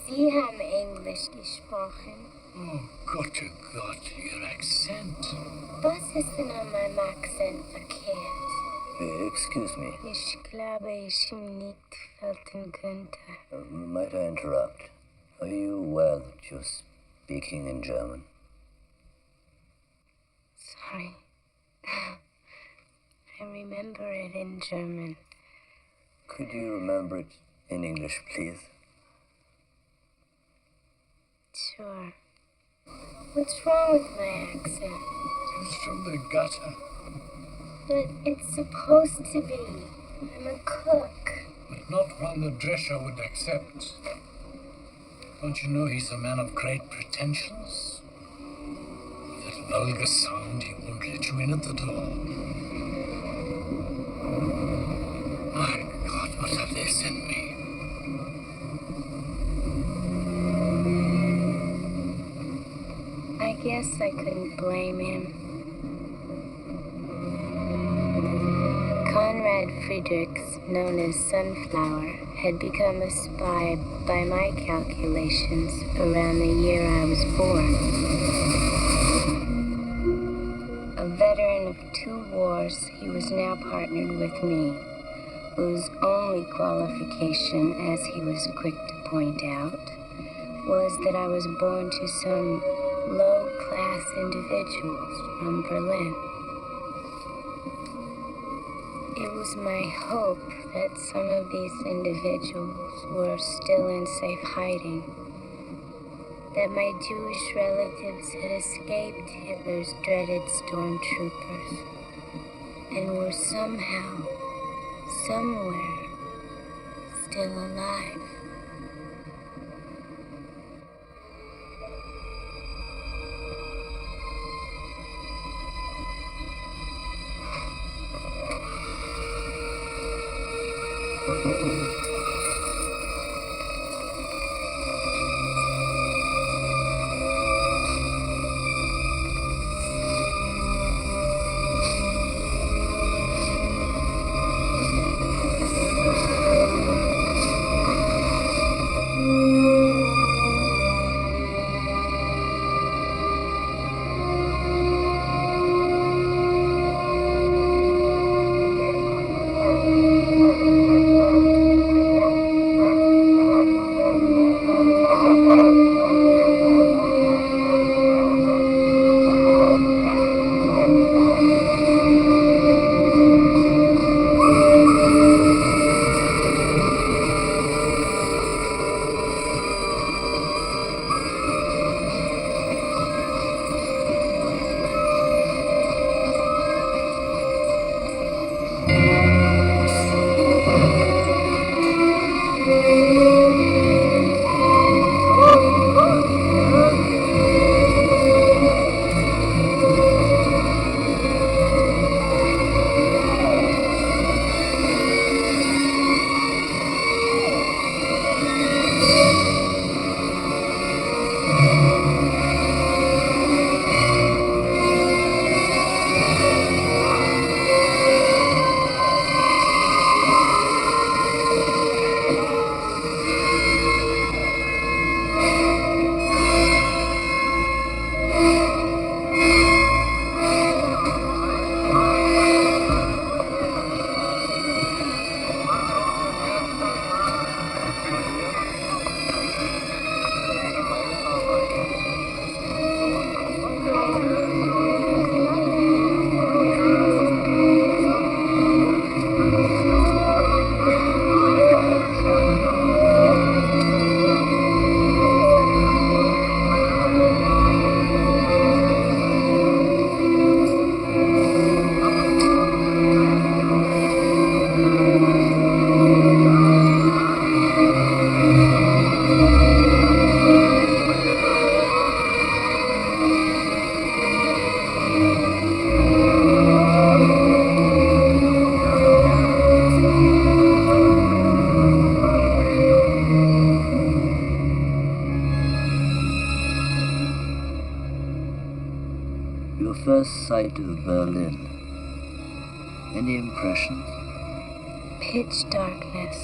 Sie haben Englisch gesprochen. Oh, Gott, your accent. Was ist denn an meinem Akzent verkehrt? Excuse me. Ich glaube, ich ihm nicht felten könnte. Might I interrupt? Are you aware that you're speaking in German? Sorry. I remember it in German. Could you remember it in English, please? Sure. What's wrong with my accent? It's from the gutter. But it's supposed to be. I'm a cook. But not one the drescher would accept. Don't you know he's a man of great pretensions? With that vulgar sound, he won't let you in at the door. My God, what have they sent me? I guess I couldn't blame him. Conrad Friedrichs, known as Sunflower, had become a spy by my calculations around the year I was born. A veteran of 2 wars, he was now partnered with me, whose only qualification, as he was quick to point out, was that I was born to some low-class individuals from Berlin. It was my hope that some of these individuals were still in safe hiding, that my Jewish relatives had escaped Hitler's dreaded stormtroopers and were somehow, somewhere, still alive. First sight of Berlin. Any impressions? Pitch darkness.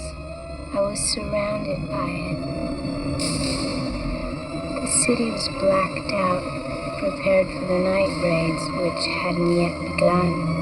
I was surrounded by it. The city was blacked out, prepared for the night raids, which hadn't yet begun.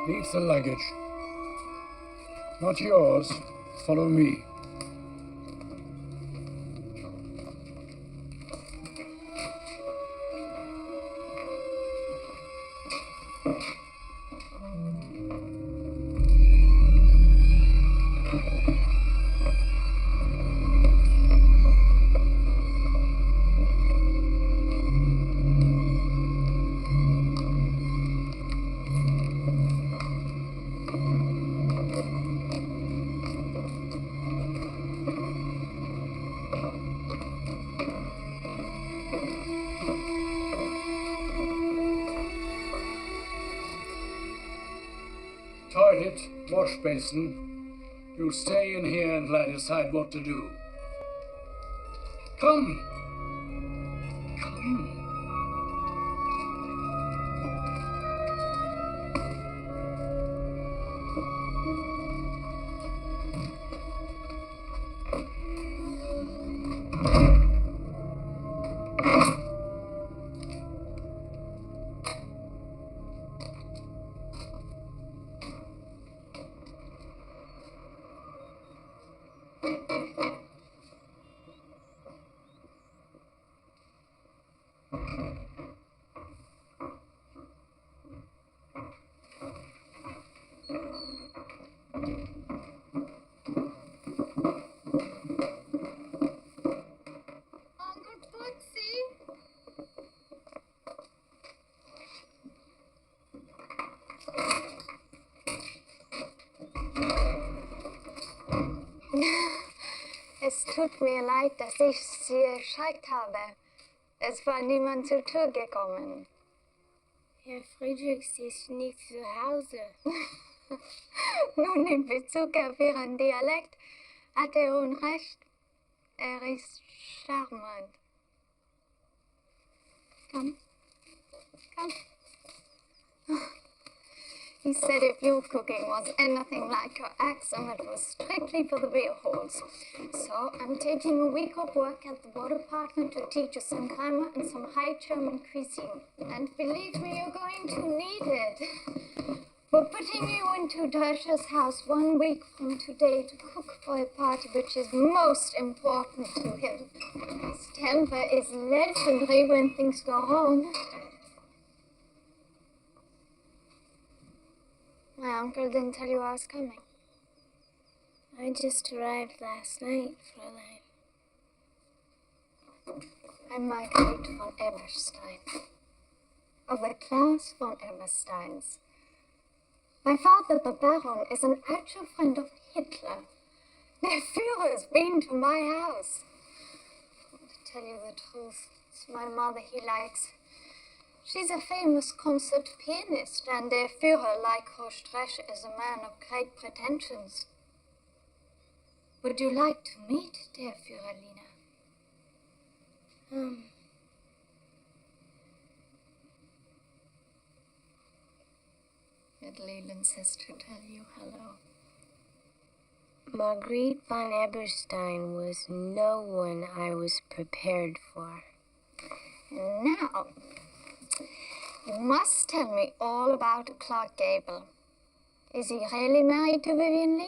Leave the luggage. Not yours. Follow me. Toilet, wash basin. You'll stay in here until I decide what to do. Come! Come! Es tut mir leid, dass ich Sie erschreckt habe. Es war niemand zur Tür gekommen. Herr Friedrichs ist nicht zu Hause. Nun, in Bezug auf Ihren Dialekt hat er Unrecht. Er ist charmant. Come. Come. He said if your cooking was anything like your accent, it was strictly for the beer halls. So I'm taking a week of work at the War Department to teach you some grammar and some high German cuisine. And believe me, you're going to need it. We're putting you into Dasher's house 1 week from today to cook for a party which is most important to him. His temper is legendary when things go wrong. My uncle didn't tell you I was coming. I just arrived last night, Fräulein. I'm Marguerite von Eberstein, of the class von Ebersteins. My father, the Baron, is an actual friend of Hitler. Der Führer's been to my house. To tell you the truth, it's my mother he likes. She's a famous concert pianist, and der Führer, like Horst Drescher, is a man of great pretensions. Would you like to meet der Führer, Lina? Ed Leland says to tell you hello. Marguerite von Eberstein was no one I was prepared for. Now, you must tell me all about Clark Gable. Is he really married to Vivian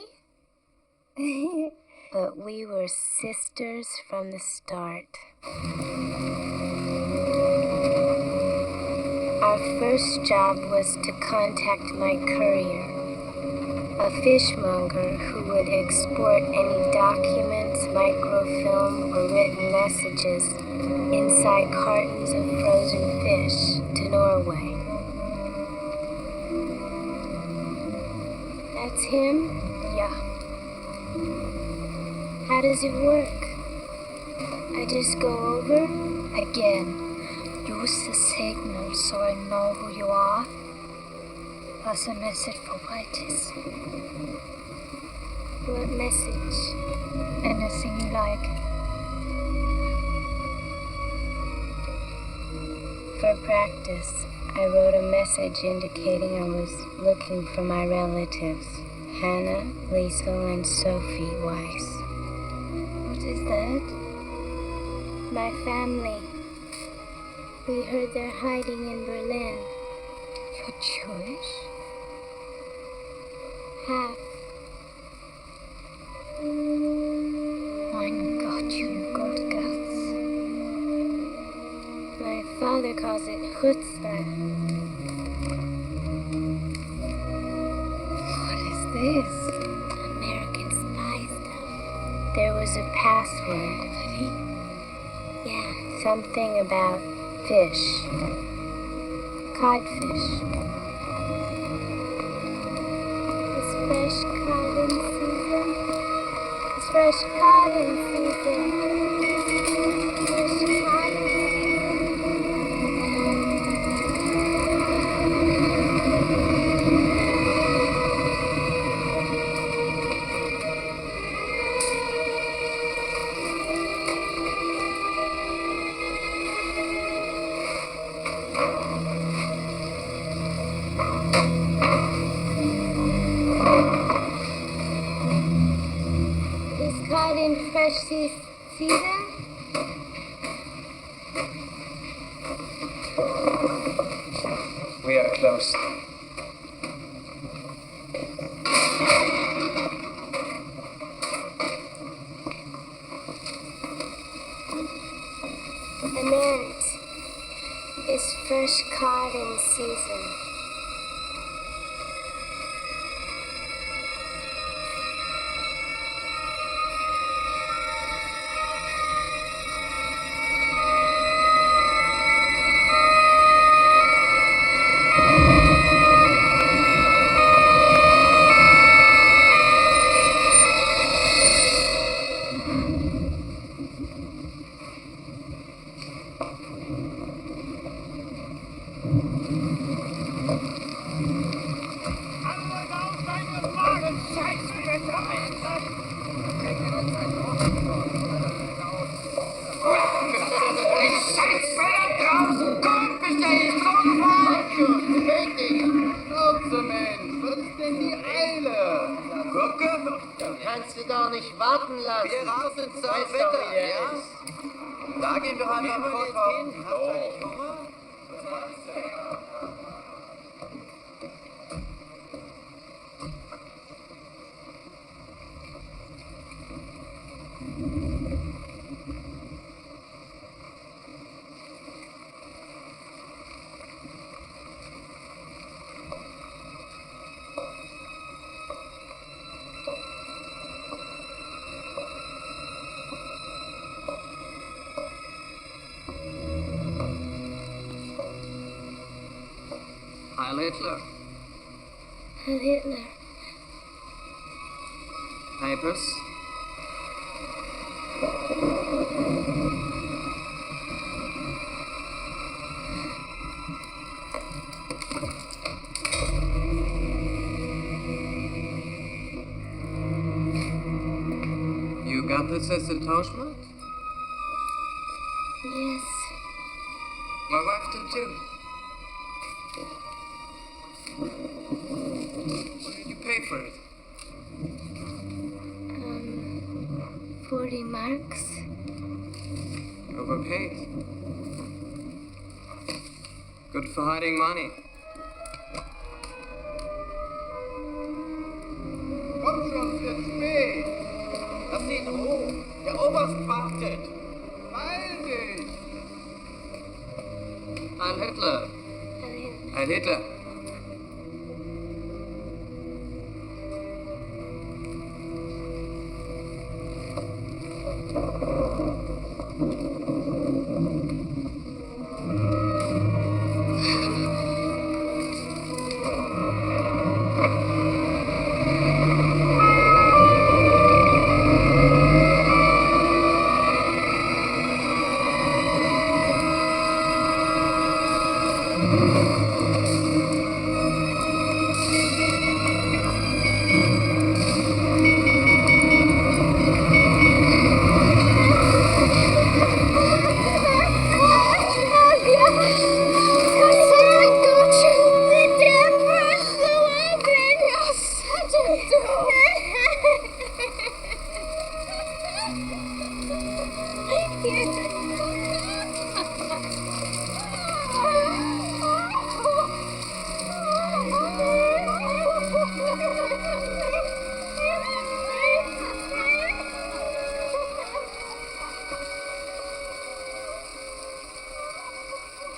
Lee? But we were sisters from the start. Our first job was to contact my courier, a fishmonger who would export any documents, microfilm, or written messages inside cartons of frozen fish to Norway. That's him? Yeah. How does it work? I just go over? Again. Use the signal so I know who you are. Pass a message for Whites. What message? Anything you like. For practice, I wrote a message indicating I was looking for my relatives, Hannah, Liesel, and Sophie Weiss. What is that? My family. We heard they're hiding in Berlin. You're Jewish? Half. Mein Gott, you got guts. My father calls it chutzpah. What is this? American spy stuff. There was a password. Yeah, something about fish. Codfish. It's fresh cod in season. It's fresh cod in season. Fresh cod in cod in fresh season? We are close. I meant, it's fresh cod in season. Kannst du gar nicht warten lassen. Wir raus ins Wetter, ja? Da gehen wir halt am Vortrag. Hast du eigentlich Hunger? Heil Hitler. Heil Hitler. Papers. You got this as a Tauschmark? Yes. My wife did too. What did you pay for it? 40 marks. Overpaid. Good for hiding money. Komm schon, es wird spät. Lass ihn in Ruhe. Der Oberst wartet. Beeil dich. Heil Hitler. Heil Hitler.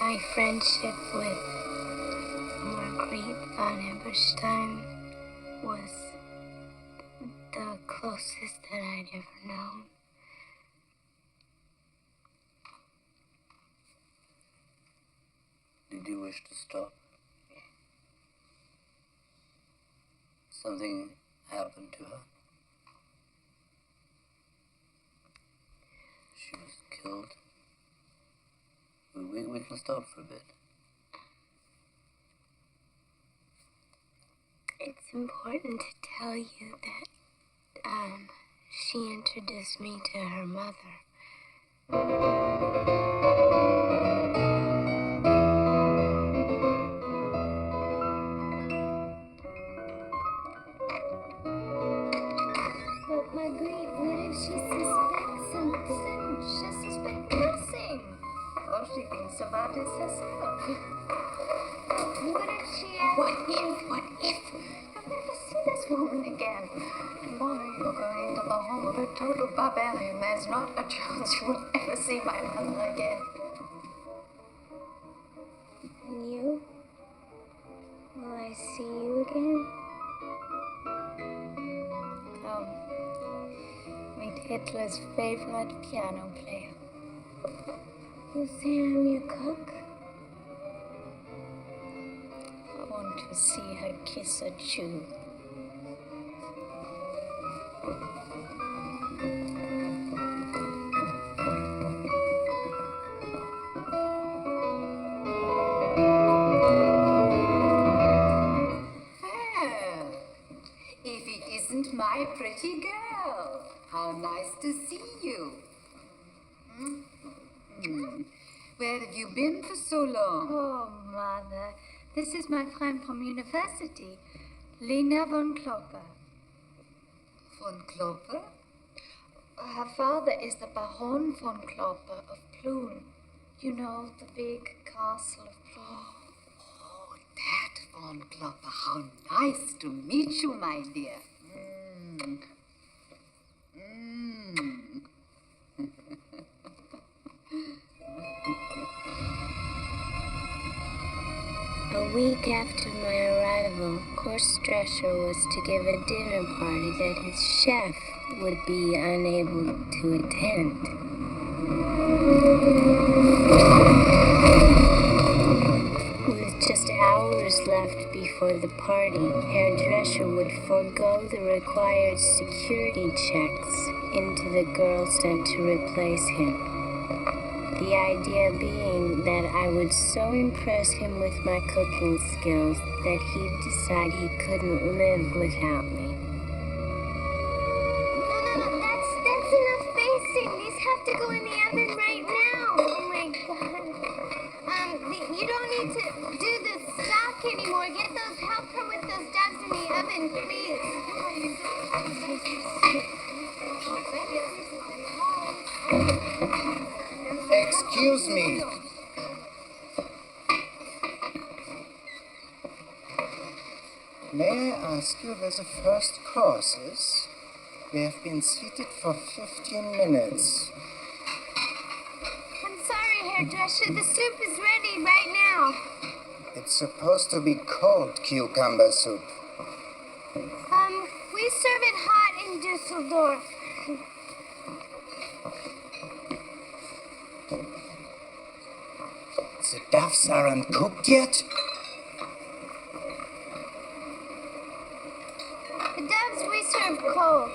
My friendship with Marguerite von Eberstein was the closest that I'd ever known. Did you wish to stop? Something happened to her? She was killed? We can stop for a bit. It's important to tell you that, she introduced me to her mother. But Marguerite, what if she suspects something? She suspects nothing. All she thinks about is herself. What if she... What if? I'll never see this woman again. Tomorrow you're going to the home of a total barbarian. There's not a chance you will ever see my mother again. And you? Will I see you again? Come. Meet Hitler's favorite piano player. You say I'm your cook? I want to see her kiss a Jew. Well, if it isn't my pretty girl, how nice to see you. Where have you been for so long? Oh, Mother. This is my friend from university, Lena von Klopper. Von Klopper? Her father is the Baron von Klopper of Plön. You know, the big castle of Plön. Oh, that von Klopper. How nice to meet you, my dear. A week after my arrival, Horst Drescher was to give a dinner party that his chef would be unable to attend. With just hours left before the party, Herr Drescher would forego the required security checks into the girl sent to replace him. The idea being that I would so impress him with my cooking skills that he'd decide he couldn't live without me. No, that's enough basting. These have to go in the oven right now. Oh my God. You don't need to do the stock anymore. Get those, help her with those dogs in the oven, please. Excuse me. May I ask you where the first course is? We have been seated for 15 minutes. I'm sorry, Herr Drescher. The soup is ready right now. It's supposed to be cold cucumber soup. We serve it hot in Dusseldorf. The duffs aren't cooked yet? The doves we serve cold.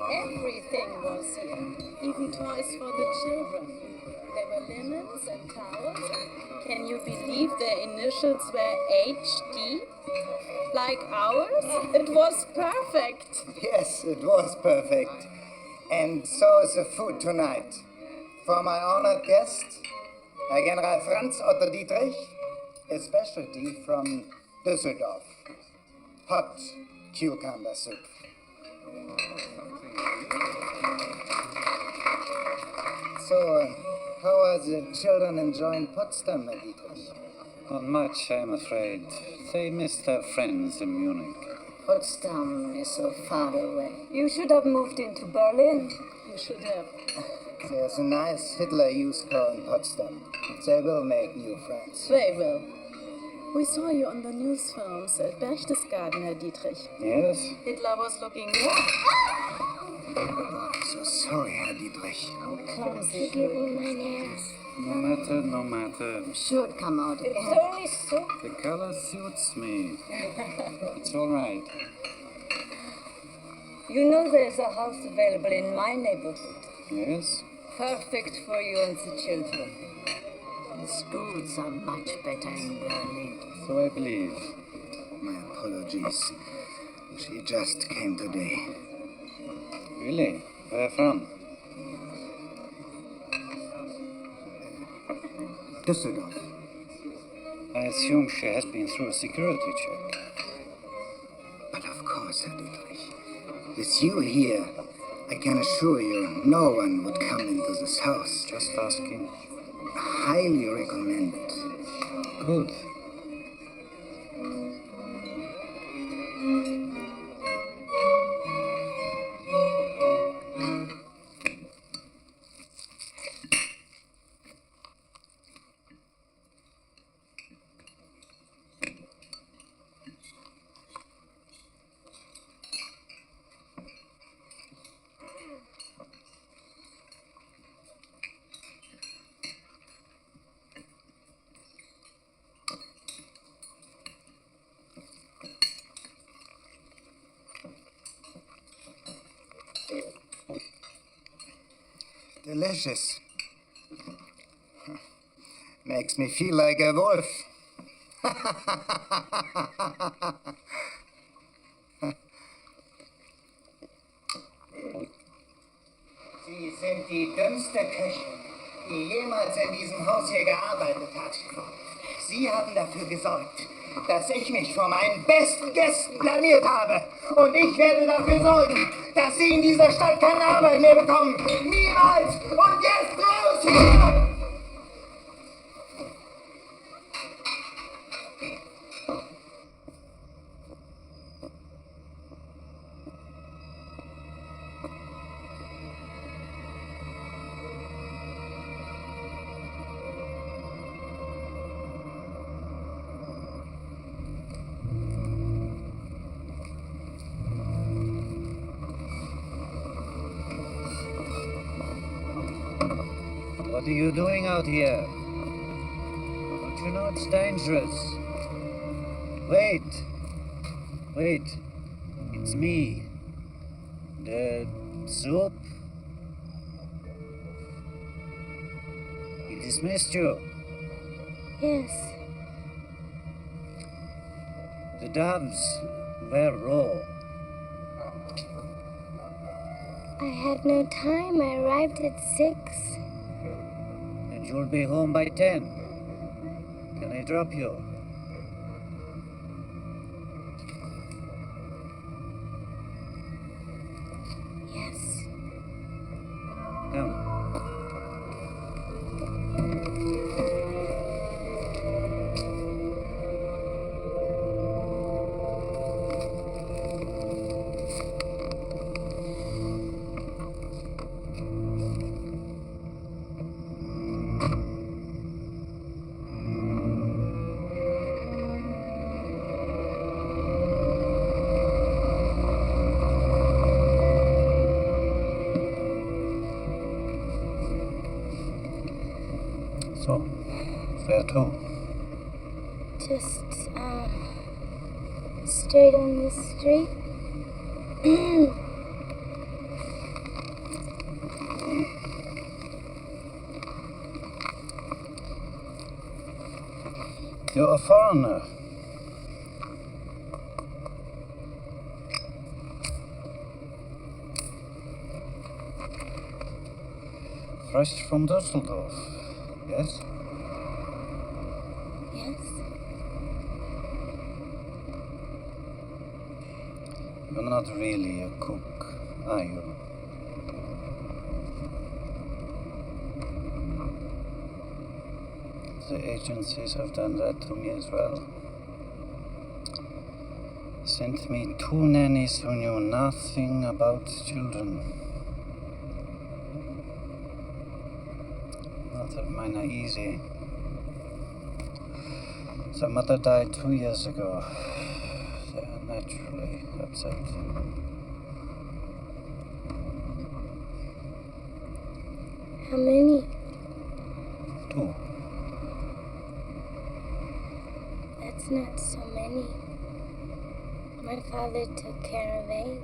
Everything was here, even toys for the children. There were linens and towels. Can you believe their initials were HD? Like ours? It was perfect. Yes, it was perfect. And so is the food tonight. For my honored guest, General Franz Otto Dietrich, a specialty from Düsseldorf. Hot cucumber soup. So, how are the children enjoying Potsdam, Herr Dietrich? Not much, I'm afraid. They missed their friends in Munich. Potsdam is so far away. You should have moved into Berlin. You should have. There's a nice Hitler Youth Corps in Potsdam. They will make new friends. They will. We saw you on the news films at Berchtesgaden, Herr Dietrich. Yes? Hitler was looking... I'm so sorry, Herr Dietrich. How clumsy. Forgive me my nails. No matter. Should come out again. It's only soup. The color suits me. It's all right. You know there's a house available in my neighborhood. Yes? Perfect for you and the children. The schools are much better in Berlin. So I believe. My apologies. She just came today. Really? Where from? Düsseldorf. I assume she has been through a security check. But of course, Herr Dietrich. With you here, I can assure you no one would come into this house. Just asking. Highly recommend it. Good. Delicious. Makes me feel like a wolf. Sie sind die dümmste Köchin, die jemals in diesem Haus hier gearbeitet hat. Sie haben dafür gesorgt, dass ich mich vor meinen besten Gästen blamiert habe. Und ich werde dafür sorgen, dass Sie in dieser Stadt keine Arbeit mehr bekommen. Niemals! Und jetzt raus hier! What are you doing out here? Don't you know it's dangerous? Wait. Wait. It's me. The soup? He dismissed you. Yes. The doves were raw. I had no time. I arrived at 6. And you'll be home by 10. Can I drop you? Yes. Come. So, where to? Just, straight on the street. You're a foreigner. Fresh from Düsseldorf, yes? Yes? You're not really a cook, are you? The agencies have done that to me as well. Sent me 2 nannies who knew nothing about children. Not that mine are easy. The mother died 2 years ago. They are naturally upset. How many? 2. That's not so many. My father took care of 8.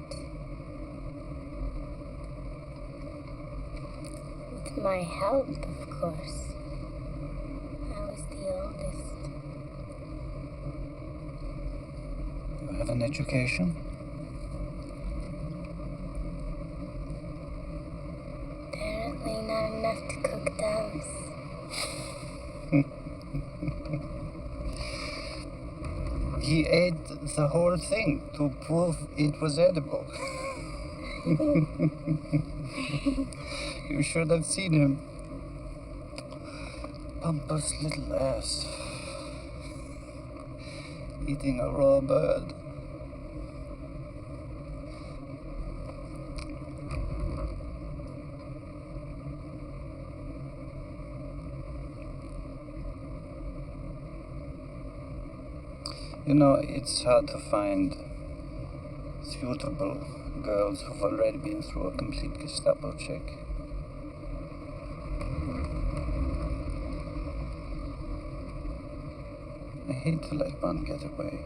With my help, of course. I was the oldest. You have an education? Apparently not enough to cook those. He ate the whole thing to prove it was edible. You should have seen him. Pompous little ass. Eating a raw bird. You know, it's hard to find suitable girls who've already been through a complete Gestapo check. I hate to let one get away.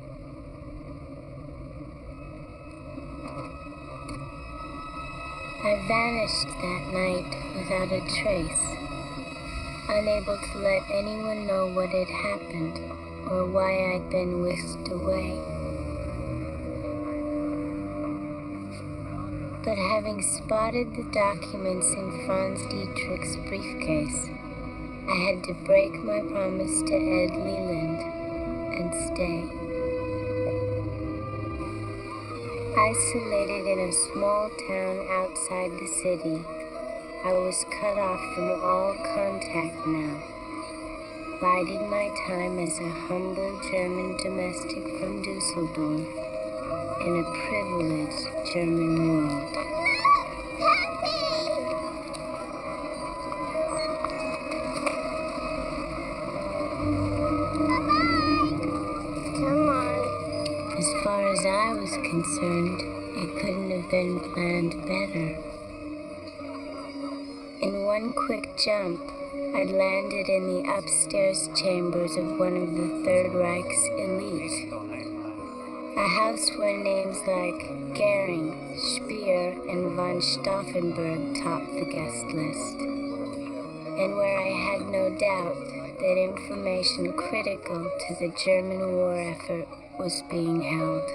I vanished that night without a trace, unable to let anyone know what had happened or why I'd been whisked away. But having spotted the documents in Franz Dietrich's briefcase, I had to break my promise to Ed Leland and stay. Isolated in a small town outside the city, I was cut off from all contact now, biding my time as a humble German domestic from Dusseldorf in a privileged German world. Come on. As far as I was concerned, it couldn't have been planned better. In one quick jump, I'd landed in the upstairs chambers of one of the Third Reich's elite. A house where names like Goering, Speer, and von Stauffenberg topped the guest list. And where I had no doubt that information critical to the German war effort was being held.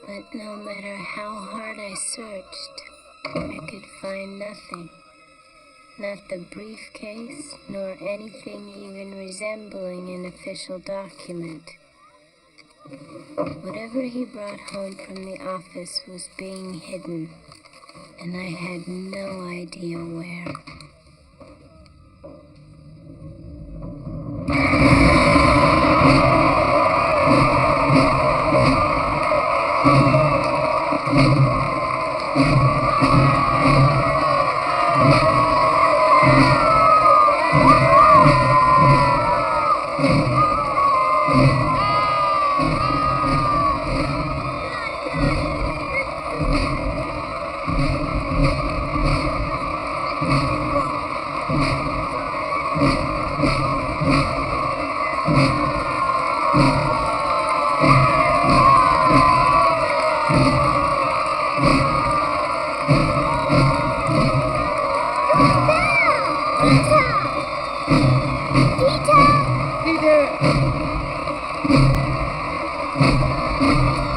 But no matter how hard I searched, I could find nothing. Not the briefcase, nor anything even resembling an official document. Whatever he brought home from the office was being hidden, and I had no idea where.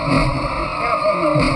Careful now.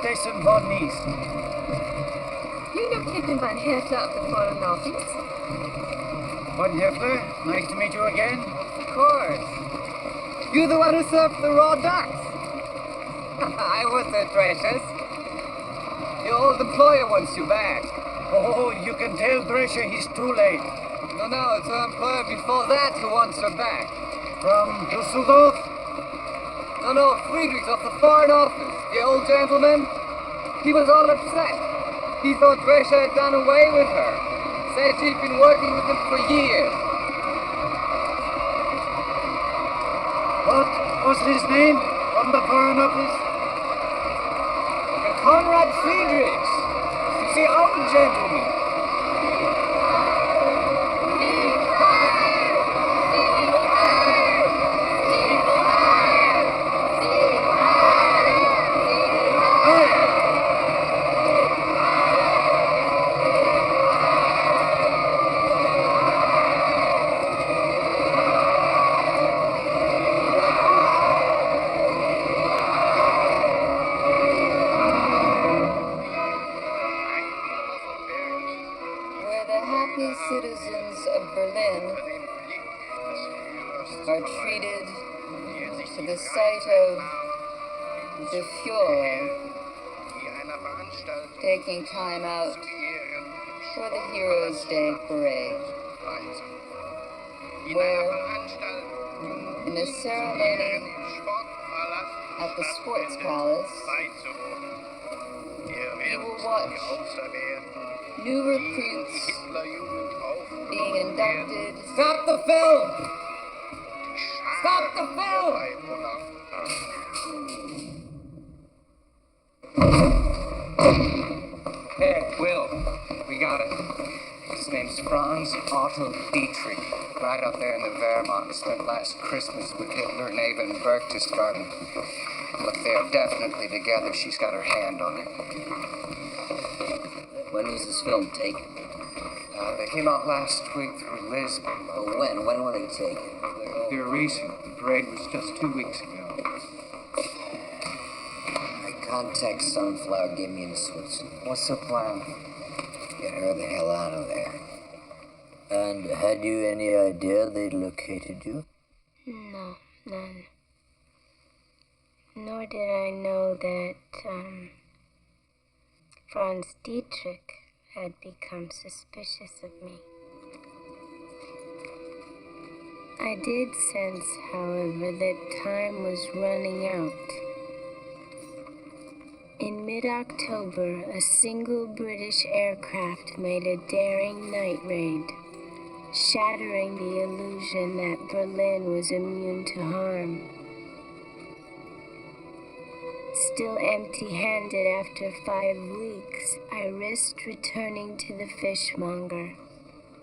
Station von Nies. You know Captain Van Hertler of the Foreign Office? Von Hertler, nice to meet you again. Of course. You the one who served the raw ducks? I was the Threshers. Your old employer wants you back. Oh, you can tell Drescher he's too late. No, it's her employer before that who wants her back. From Dusseldorf? No, Friedrichs of the Foreign Office. The old gentleman, he was all upset. He thought Drescher had done away with her. Said she'd been working with him for years. What was his name from the Foreign Office? Conrad Friedrichs. He's the old gentleman. Citizens of Berlin are treated to the sight of the Fuhrer taking time out for the Heroes' Day parade, where in a ceremony at the Sports Palace, you will watch new recruits being inducted. Stop the film! Stop the film! Hey, Will, we got it. His name's Franz Otto Dietrich. Right up there in the Wehrmacht. Spent last Christmas with Hitler and Ava in Berchtesgaden. Look, they are definitely together. She's got her hand on it. When was this film taken? They came out last week through Lisbon. Oh, when? When were they taken? They're recent. The parade was just 2 weeks ago. My contact Sunflower gave me in Switzerland. What's the plan? Get her the hell out of there. And had you any idea they'd located you? No, none. Nor did I know that, Franz Dietrich had become suspicious of me. I did sense, however, that time was running out. In mid-October, a single British aircraft made a daring night raid, shattering the illusion that Berlin was immune to harm. Still empty-handed after 5 weeks, I risked returning to the fishmonger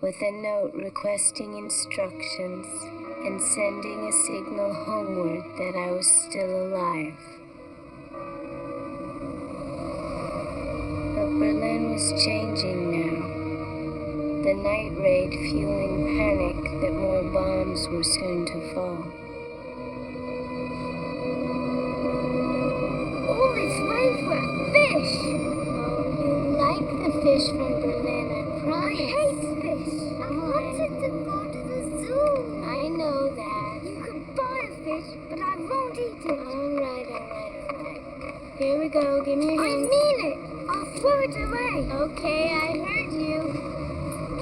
with a note requesting instructions and sending a signal homeward that I was still alive. But Berlin was changing now. The night raid fueling panic that more bombs were soon to fall. Oh, it's mine for a fish! Oh, you like the fish from Berlin, I promise. I hate fish! I wanted to go to the zoo! I know that. You could buy a fish fish, but I won't eat it. All right. Here we go. Give me your I hands. mean it. I'll throw it away. Okay, I heard you.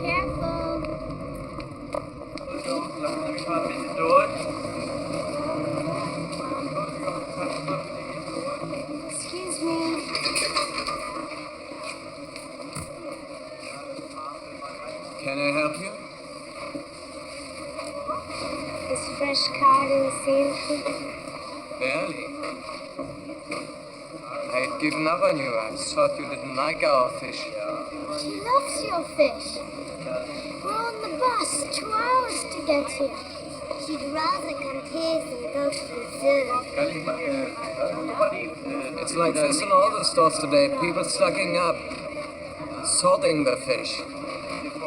Careful. Excuse me. Can I help you? Is fresh cod in the sandwich? Barely. I'd given up on you. I thought you didn't like our fish. She loves your fish. We're on the bus, 2 hours to get here. She'd rather come here than go to the zoo. It's like this in all the stores today. People stocking up, salting the fish.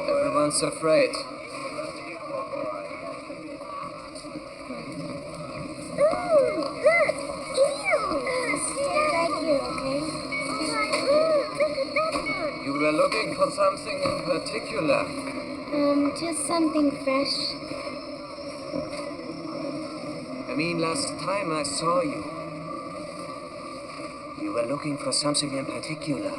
Everyone's afraid. Stand right here, okay? You were looking for something in particular. Just something fresh. I mean, last time I saw you, you were looking for something in particular.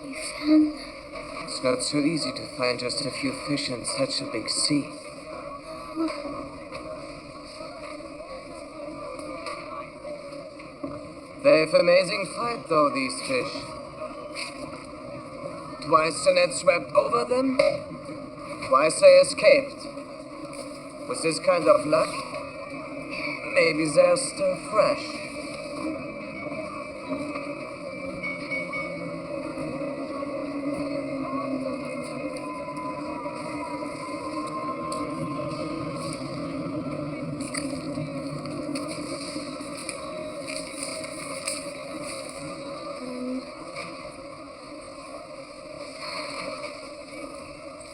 You found them. It's not so easy to find just a few fish in such a big sea. They've amazing fight, though, these fish. Twice the net swept over them, twice they escaped. With this kind of luck, maybe they're still fresh.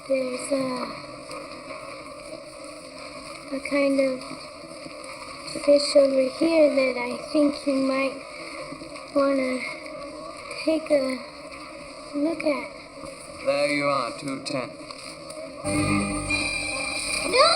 There's a kind of fish over here that I think you might want to take a look at. There you are, 210. No!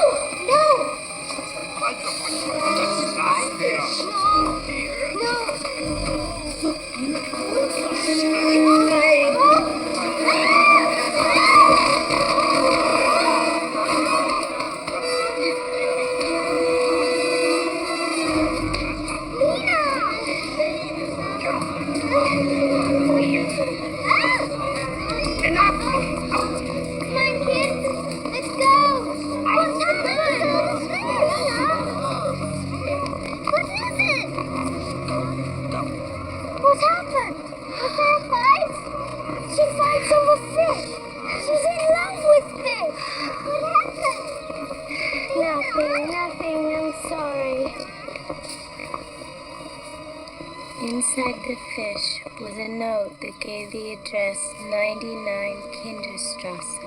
Nothing, I'm sorry. Inside the fish was a note that gave the address 99 Kinderstrasse,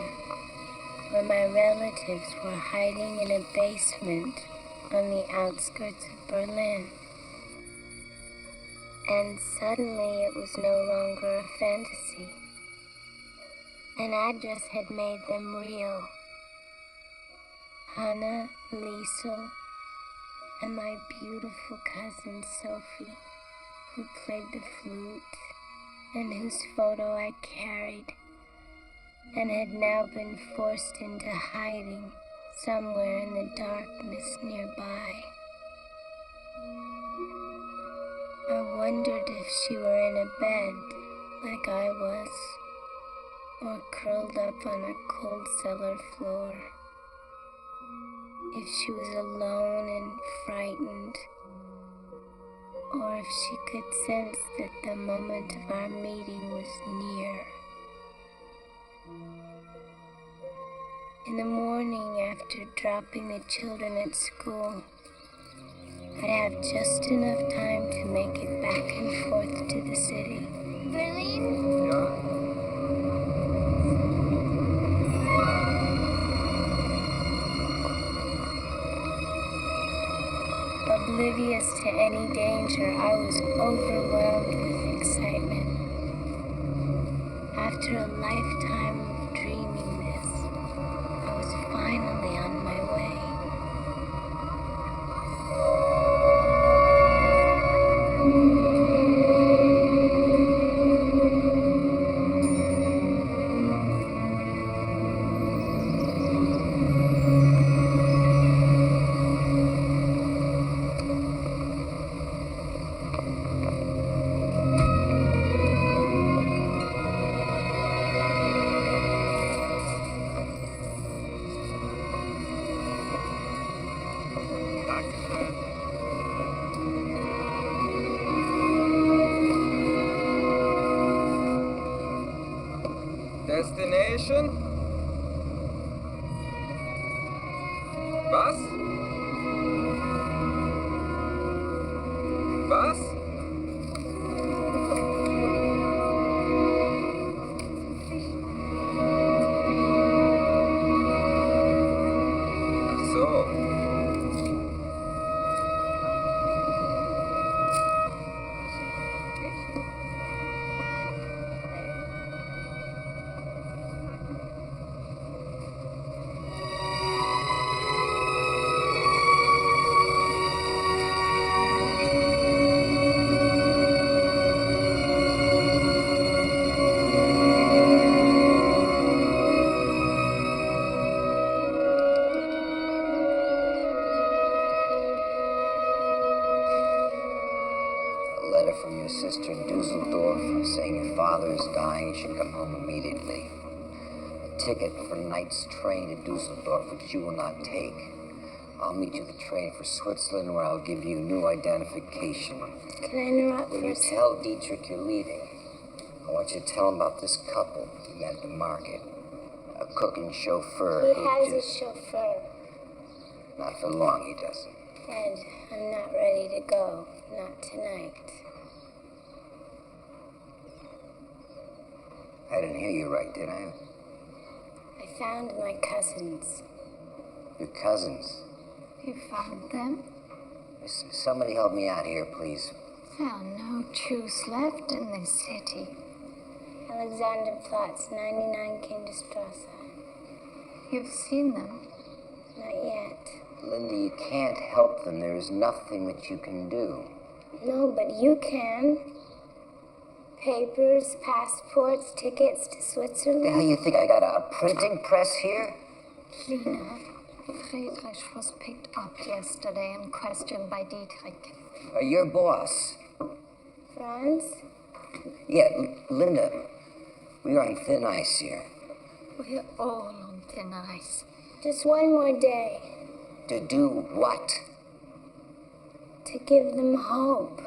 where my relatives were hiding in a basement on the outskirts of Berlin. And suddenly it was no longer a fantasy. An address had made them real. Hannah, Liesel, and my beautiful cousin Sophie, who played the flute and whose photo I carried, and had now been forced into hiding somewhere in the darkness nearby. I wondered if she were in a bed like I was, or curled up on a cold cellar floor. If she was alone and frightened, or if she could sense that the moment of our meeting was near. In the morning, after dropping the children at school, I'd have just enough time to make it back and forth to the city. Berlin? Oblivious to any danger, I was overwhelmed with excitement. After a lifetime of dreaming this, I was finally on my way. Destination? Was? Was? Ach so. A letter from your sister in Dusseldorf saying your father is dying, you should come home immediately. A ticket for night's train to Dusseldorf, which you will not take. I'll meet you at the train for Switzerland, where I'll give you new identification. Can I interrupt When for you a second? tell Dietrich you're leaving, I want you to tell him about this couple you met at the market. A cook and chauffeur He who has a just... chauffeur, Not for long, he doesn't. and I'm not ready to go. Not tonight. I didn't hear you right, did I? I found my cousins. Your cousins. You found them? Somebody help me out here, please. There are no Jews left in this city. Alexanderplatz, 99 Kinderstrasse. You've seen them? Not yet. Linda, you can't help them. There is nothing that you can do. No, but you can. Papers, passports, tickets to Switzerland. The hell you think I got a printing press here? Lena, Friedrich was picked up yesterday and questioned by Dietrich. Your boss. Franz? Yeah, Linda, we are on thin ice here. We're all on thin ice. Just one more day. To do what? To give them hope.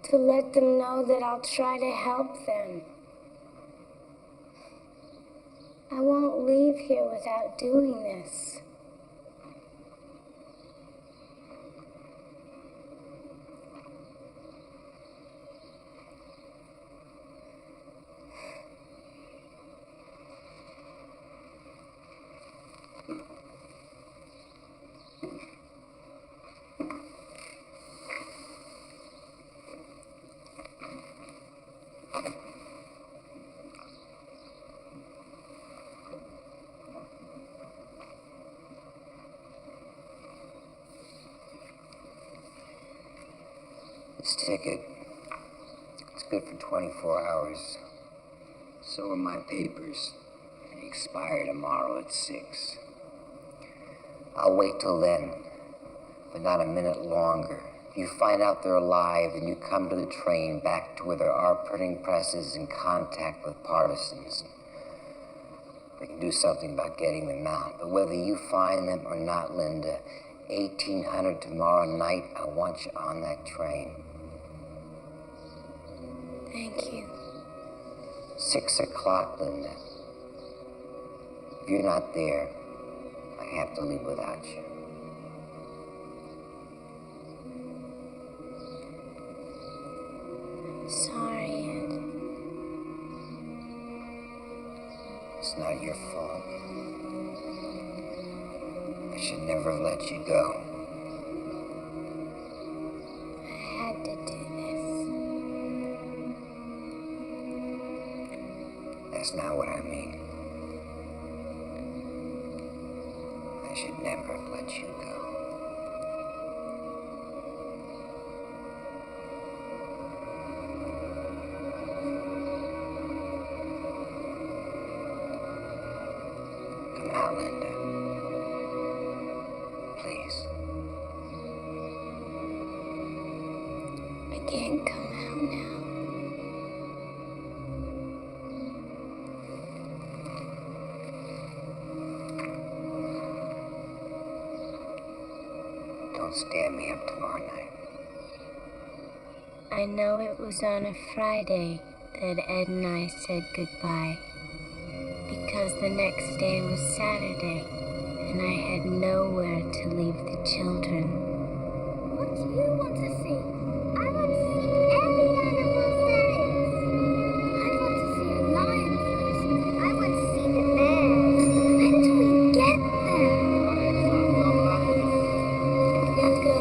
To let them know that I'll try to help them. I won't leave here without doing this. This ticket, it's good for 24 hours. So are my papers. They expire tomorrow at 6. I'll wait till then, but not a minute longer. If you find out they're alive, then you come to the train back to where there are printing presses in contact with partisans. We can do something about getting them out. But whether you find them or not, Linda, 1800 tomorrow night, I want you on that train. Thank you. 6 o'clock, Linda. If you're not there, I have to leave without you. Sorry, Ed. It's not your fault. I should never have let you go. never let you go. Come out, Linda. Please. I can't come out now. Don't stand me up tomorrow night. I know it was on a Friday that Ed and I said goodbye, because the next day was Saturday, and I had nowhere to leave the children. What do you want to see? I want to see every animal there is. I want to see a lion first. I want to see the bear. When do we get there? You go.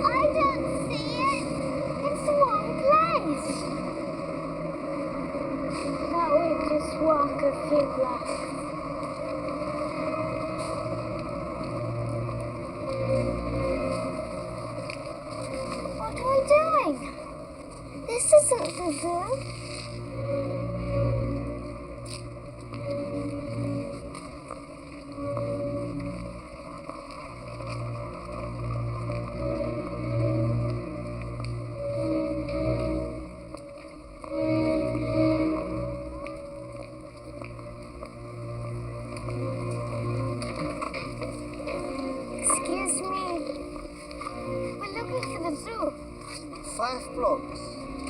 I don't see it. It's the wrong place. Thought we'd just walk a few blocks. What are we doing? This isn't the zoo. Excuse me. We're looking for the zoo. 5 blocks.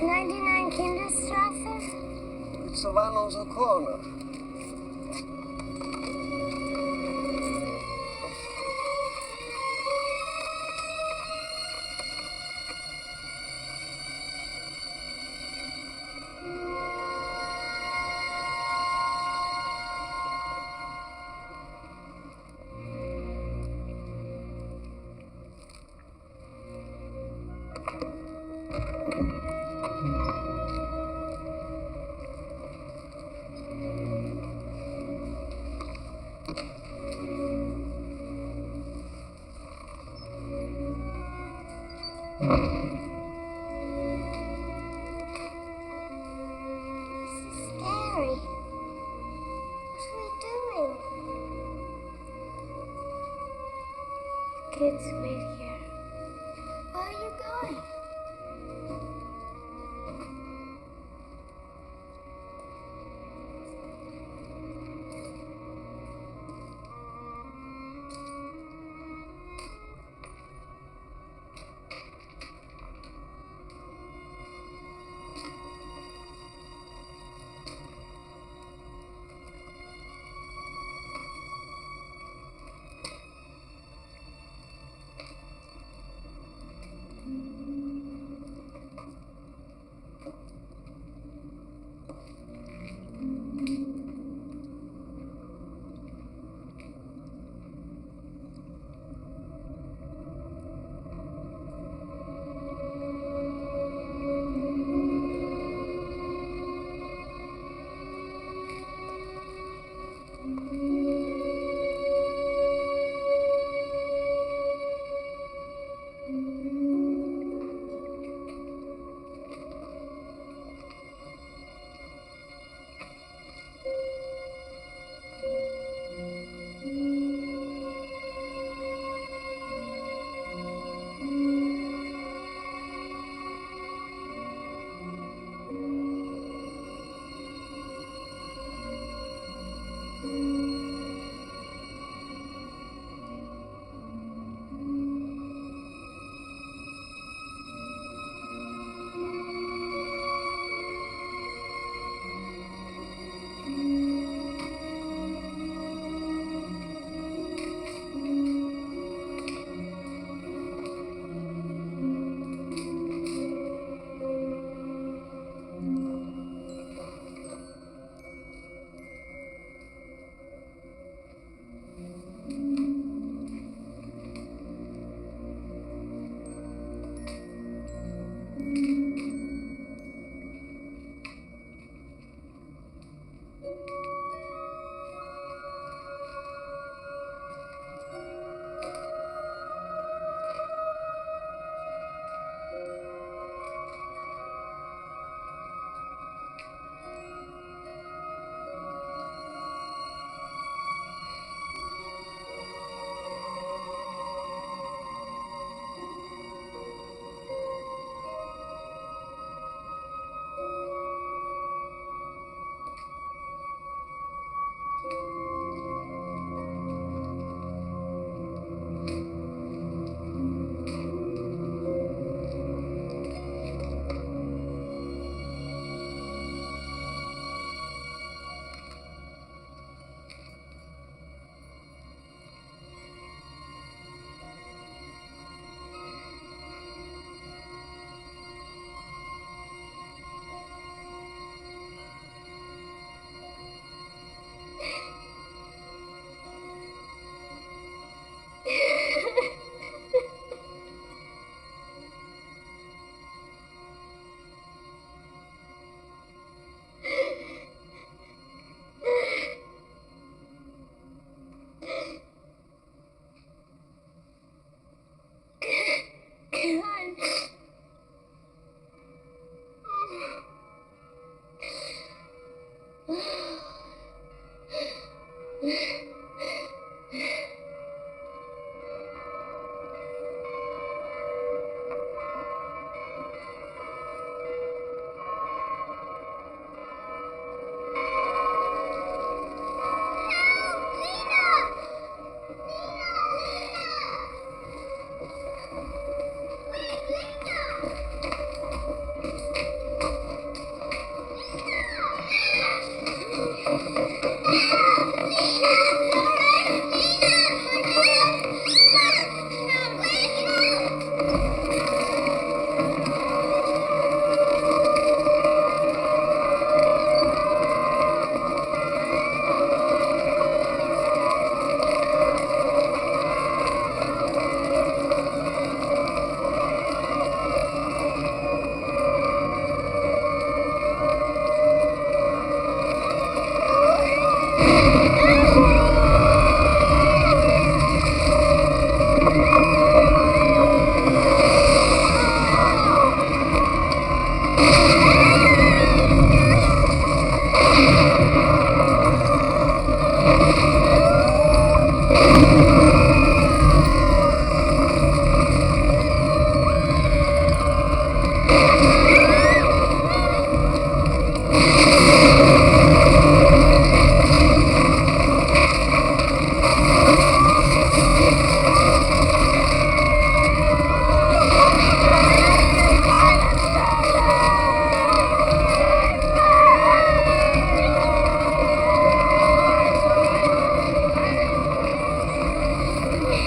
99 Kinderstrasse? It's the one on the corner. Scary. What are we doing? Kids, wait here. Where are you going?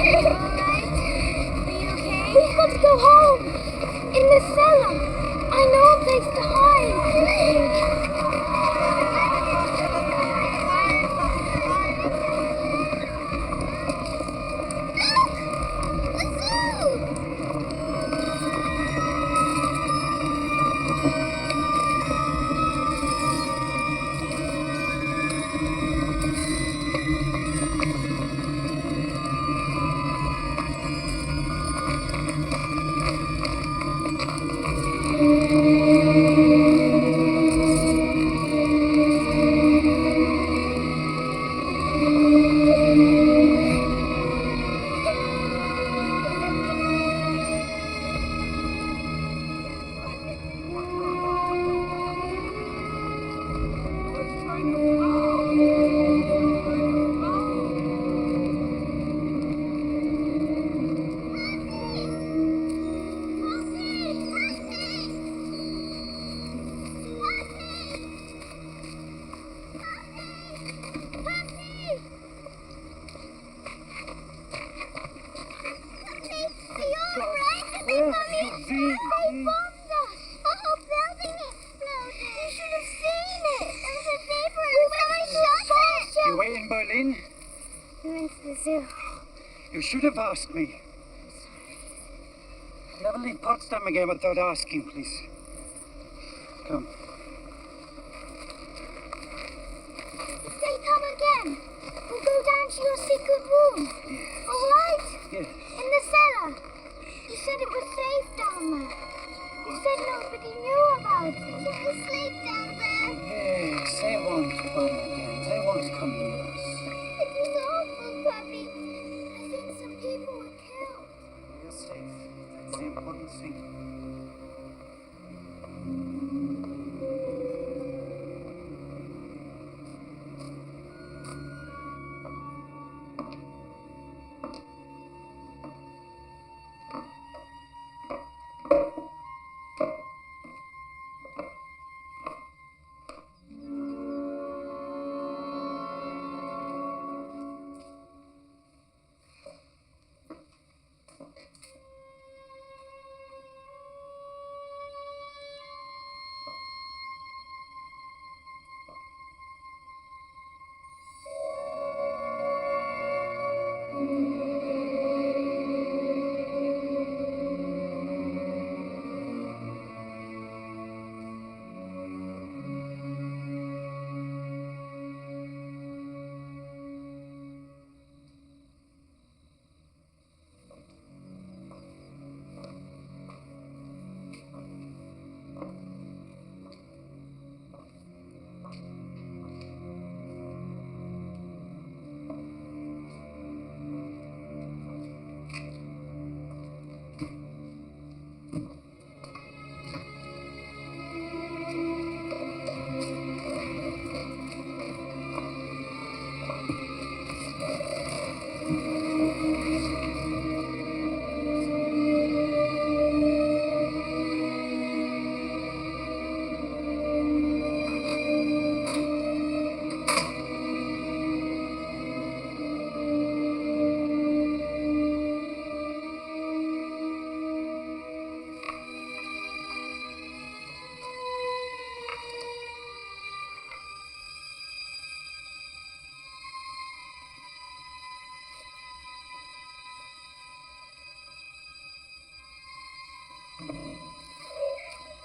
We've got to go home. In the cellar. I know a place to hide. You should have asked me. Never leave Potsdam again without asking, please. Come. If they come again, we'll go down to your secret room. Yes. All right? Yes. In the cellar. You said it was safe down there. You said nobody knew about it. It was safe down there. Yes, they won't come again. They won't come near us. It was awful, Puppy. I think some people were killed. You're safe. That's the important thing.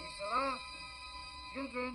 Isala, children.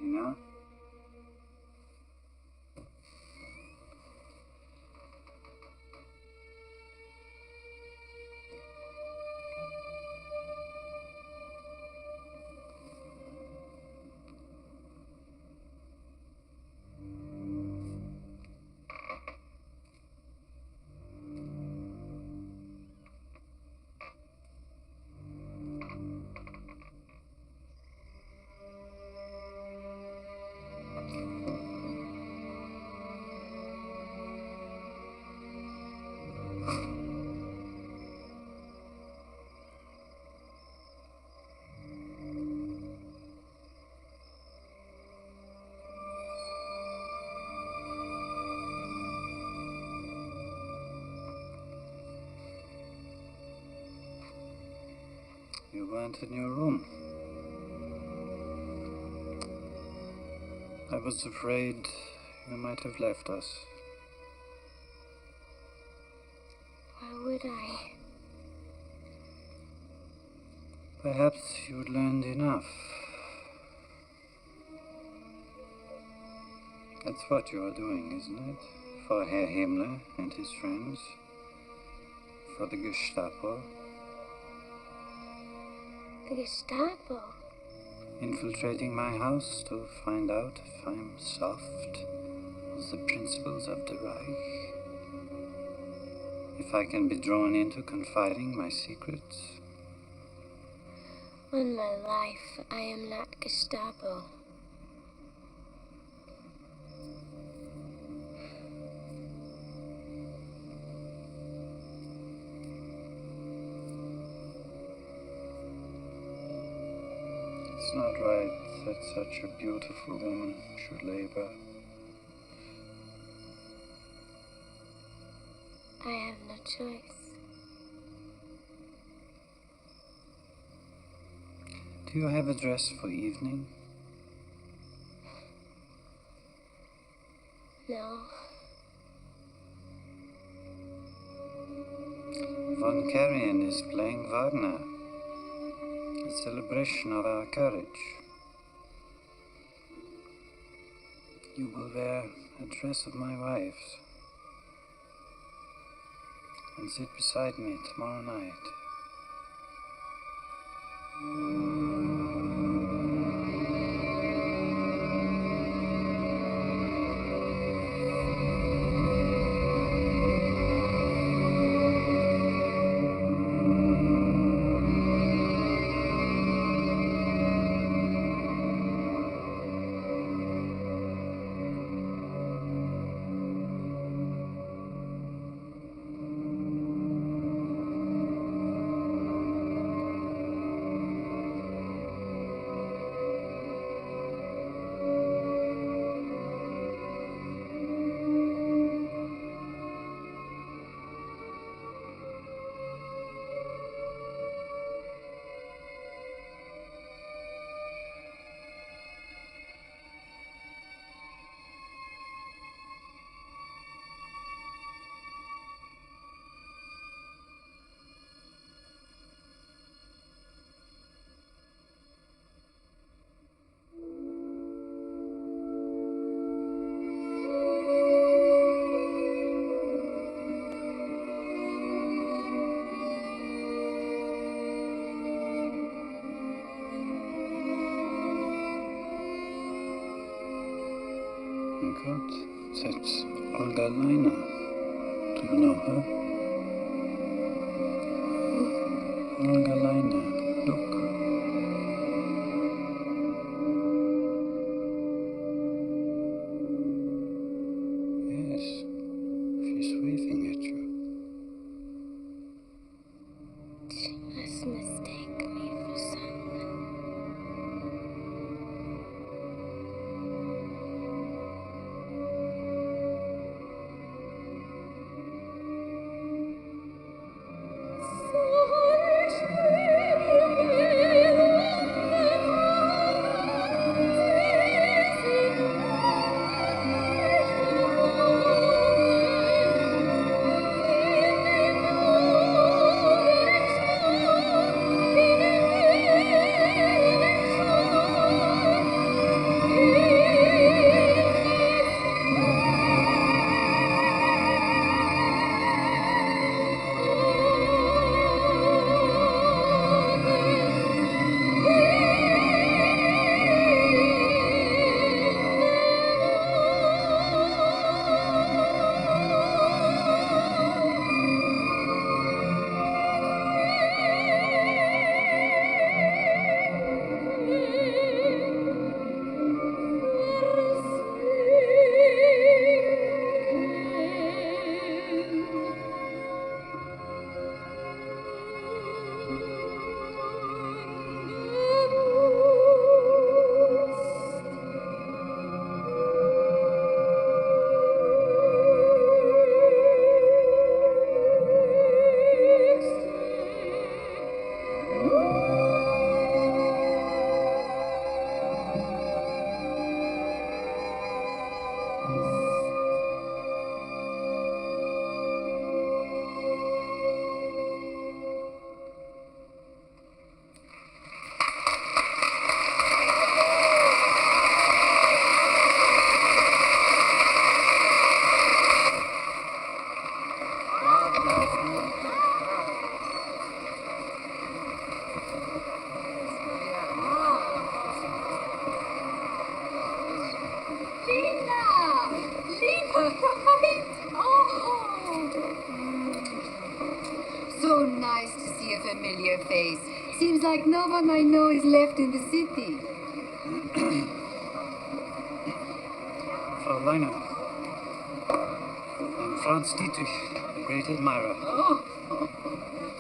Nina? You weren't in your room. I was afraid you might have left us. Why would I? Perhaps you'd learned enough. That's what you are doing, isn't it? For Herr Himmler and his friends. For the Gestapo. The Gestapo? Infiltrating my house to find out if I'm soft with the principles of the Reich. If I can be drawn into confiding my secrets. On my life, I am not Gestapo. It's not right that such a beautiful woman should labor. I have no choice. Do you have a dress for evening? No. Von Karajan is playing Wagner. A celebration of our courage. You will wear a dress of my wife's and sit beside me tomorrow night. my God, that's Olga Lina. Do you know her? Olga Lina, look. Yes, she's waving at you. She must mistake me for someone. So nice to see a familiar face. Seems like no one I know is left in the city. Frau Leiner, I'm Franz Dietrich, a great admirer. Oh.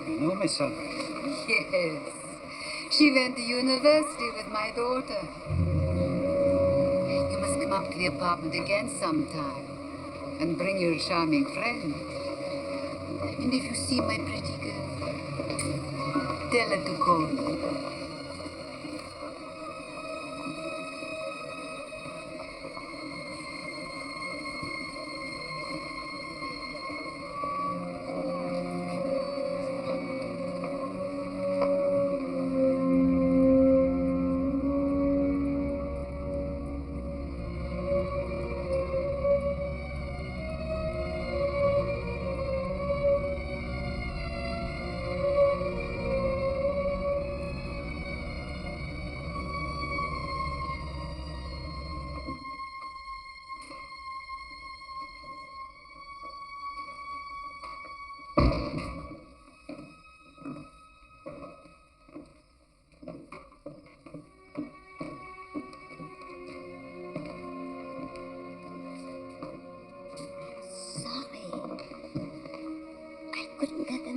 You know Miss Albrecht? Yes. She went to university with my daughter. You must come up to the apartment again sometime and bring your charming friend. And if you see my pretty girl, tell her to call me.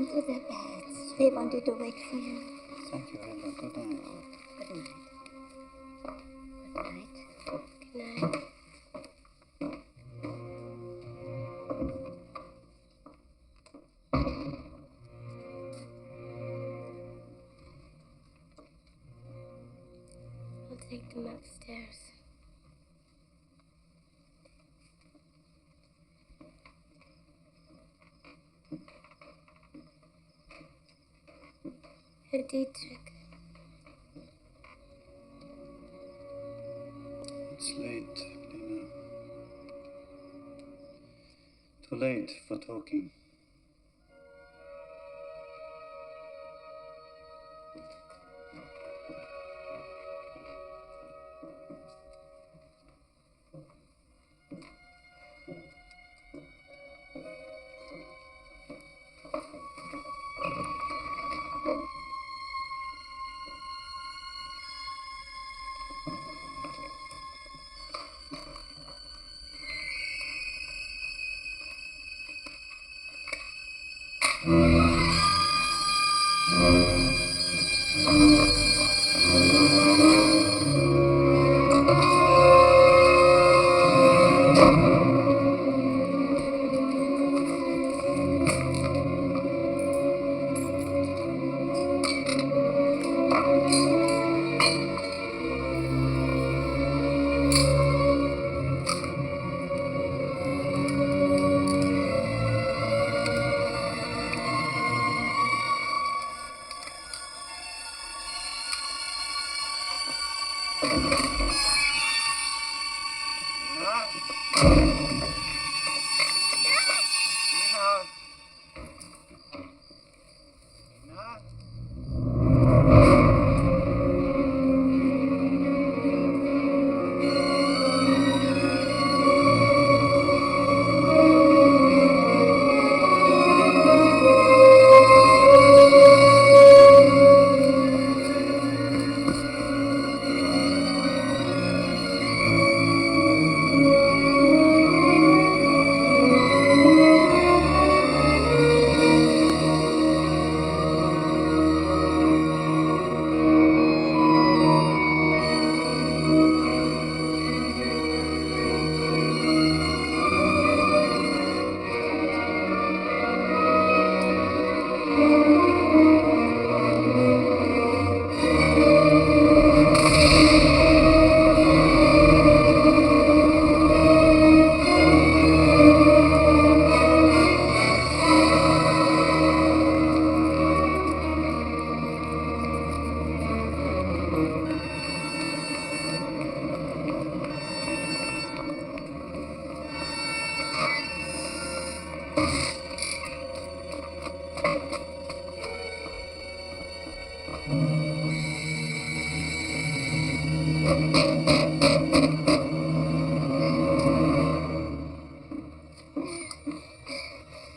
To their beds. They wanted to wait for you. Thank you, Ella. Good night. Good night. Good night. Good night. I'll take them upstairs. Herr Dietrich. It's late, Lena. Too late for talking.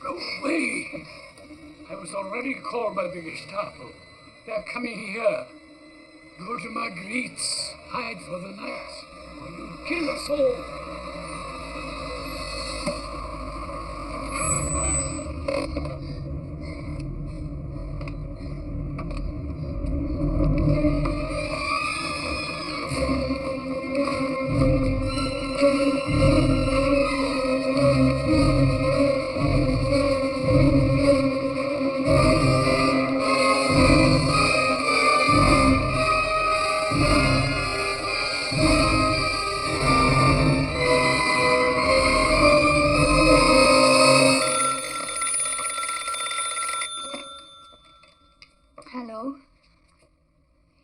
Go away! I was already called by the Gestapo. They're coming here. Go to Marguerite's. Hide for the night, or you'll kill us all. Hello?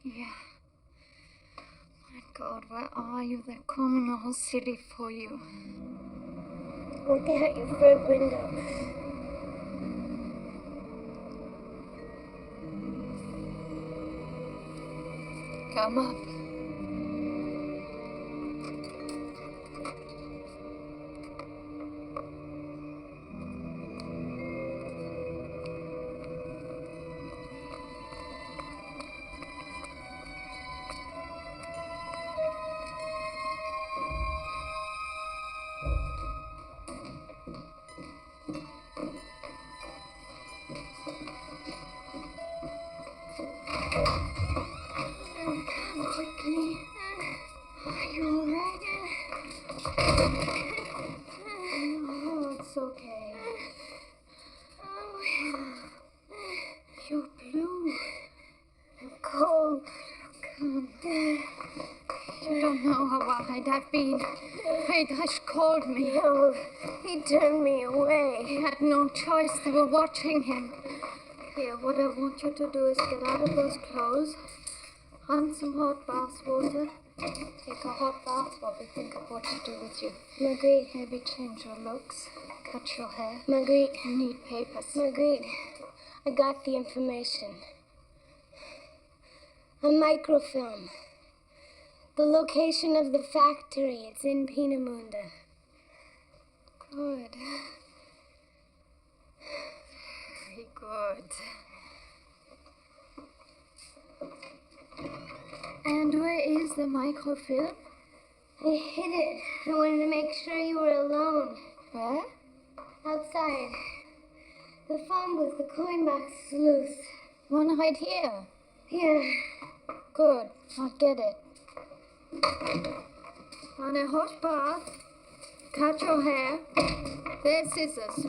Yeah. My God, where are you? They're combing the whole city for you. Looking at your front window. Come up. Quickly. Are you alright? Oh, it's okay. You're blue. I'm cold. Come. You don't know how worried I've been. Parentage called me. No, he turned me away. He had no choice. They were watching him. Here, what I want you to do is get out of those clothes, run some hot bath water, take a hot bath while we think of what to do with you. Marguerite, Maybe change your looks, cut your hair. Marguerite, You need papers. Marguerite, I got the information. A microfilm. The location of the factory. It's in Peenemünde. Good. Very good. And where is the microfilm? I hid it. I wanted to make sure you were alone. Where? Outside. The phone booth, the coin box is loose. One right here. Yeah. Good. I'll get it. On a hot bath. Cut your hair. There's scissors.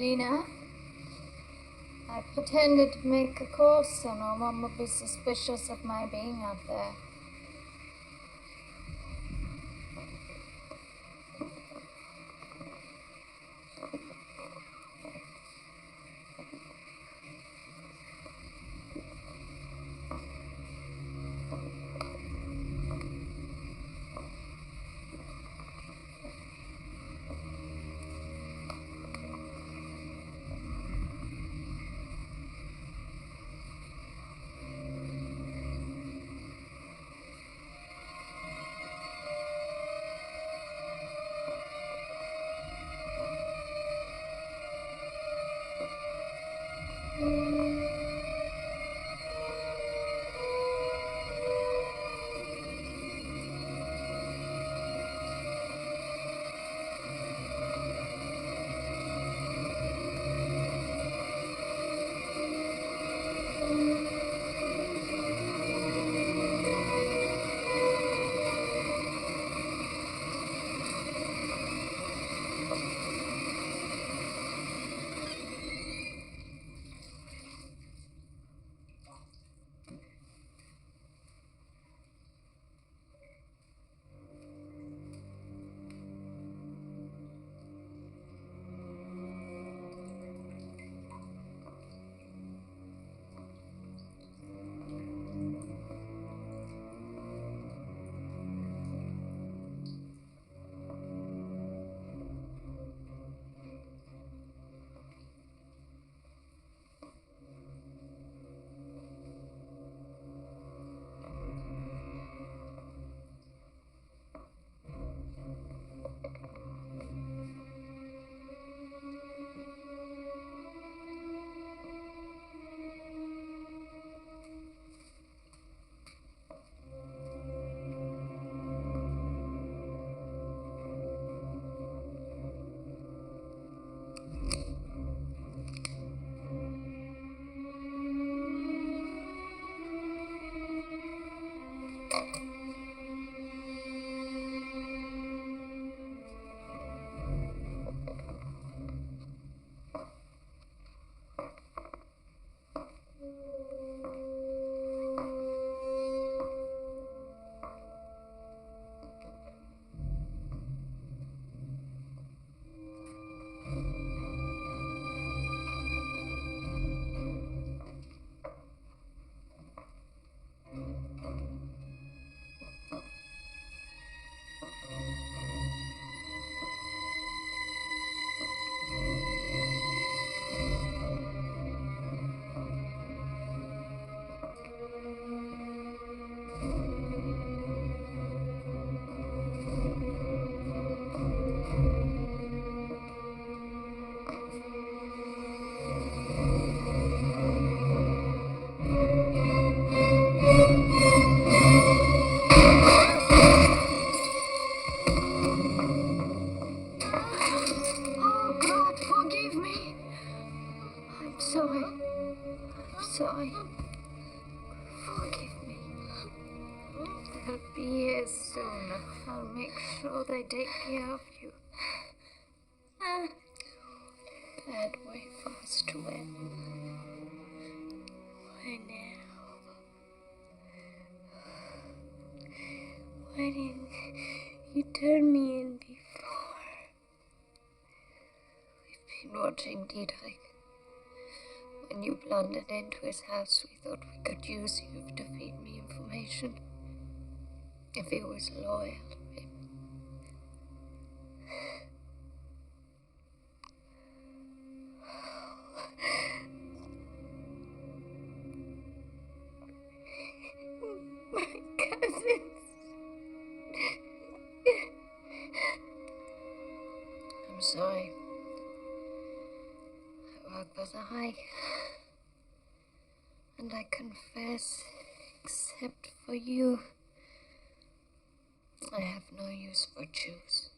Lena, I pretended to make a course so no one would be suspicious of my being out there. sorry. Forgive me. They'll be here soon. I'll make sure they take care of you. That way fast to end. Why now? Why didn't you turn me in before? We've been watching Dietrich. When you blundered into his house, we thought we could use you to feed me information. If he was loyal. My cousins. I'm sorry. What was I? And I confess, except for you, I have no use for Jews.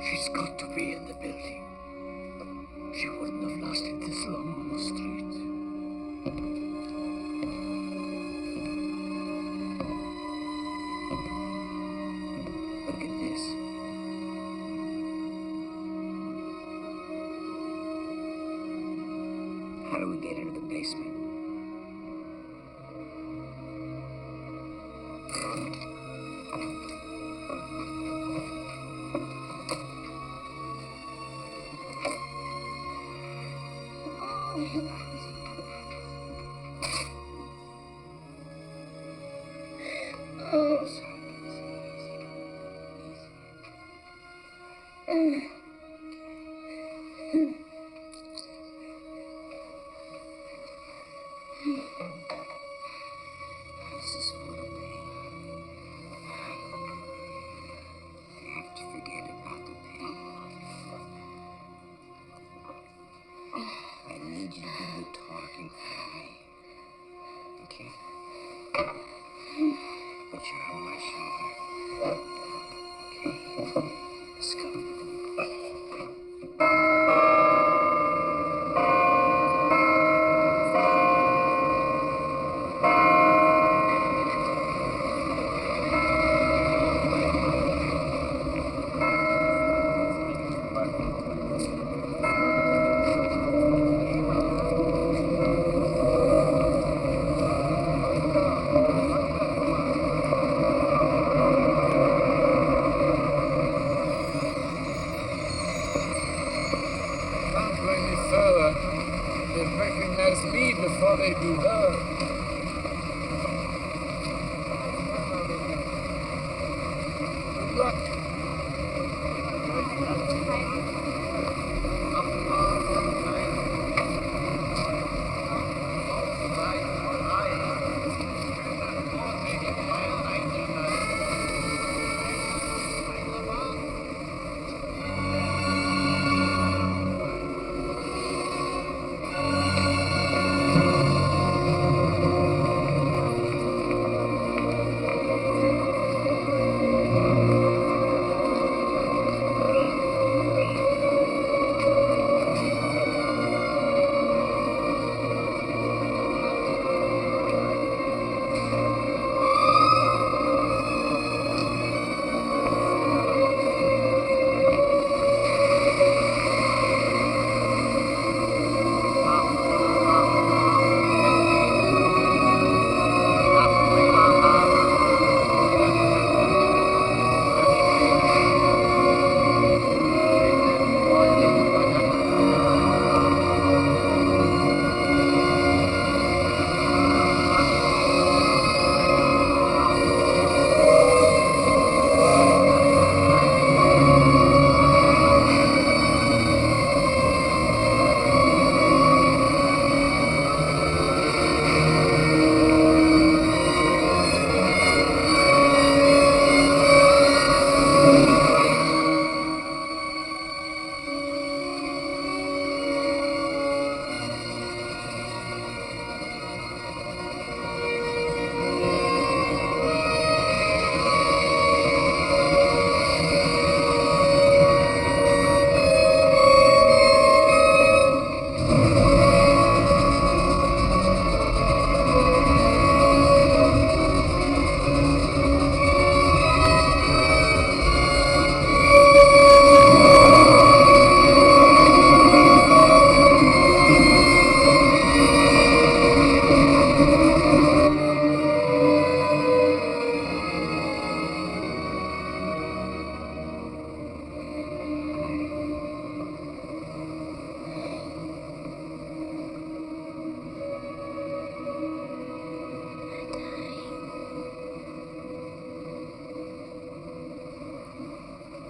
She's got to be in the building. She wouldn't have lasted this long on the street. Look at this. How do we get into the basement? This is full of pain. I have to forget about the pain. I need you to do the talking for me. Okay? Put your arm on my shoulder. Okay. Let's go. Can't go any further. They'd recognize me before they do her. Good luck.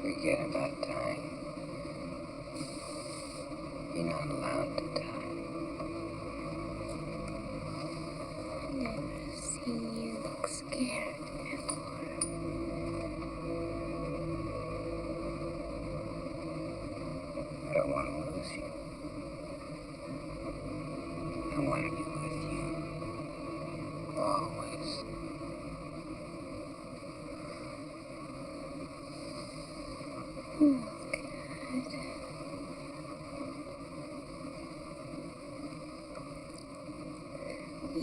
Forget about dying. You're not allowed to die. Never seen you look scared before. I don't want to lose you. I want to be with you. Always. Okay.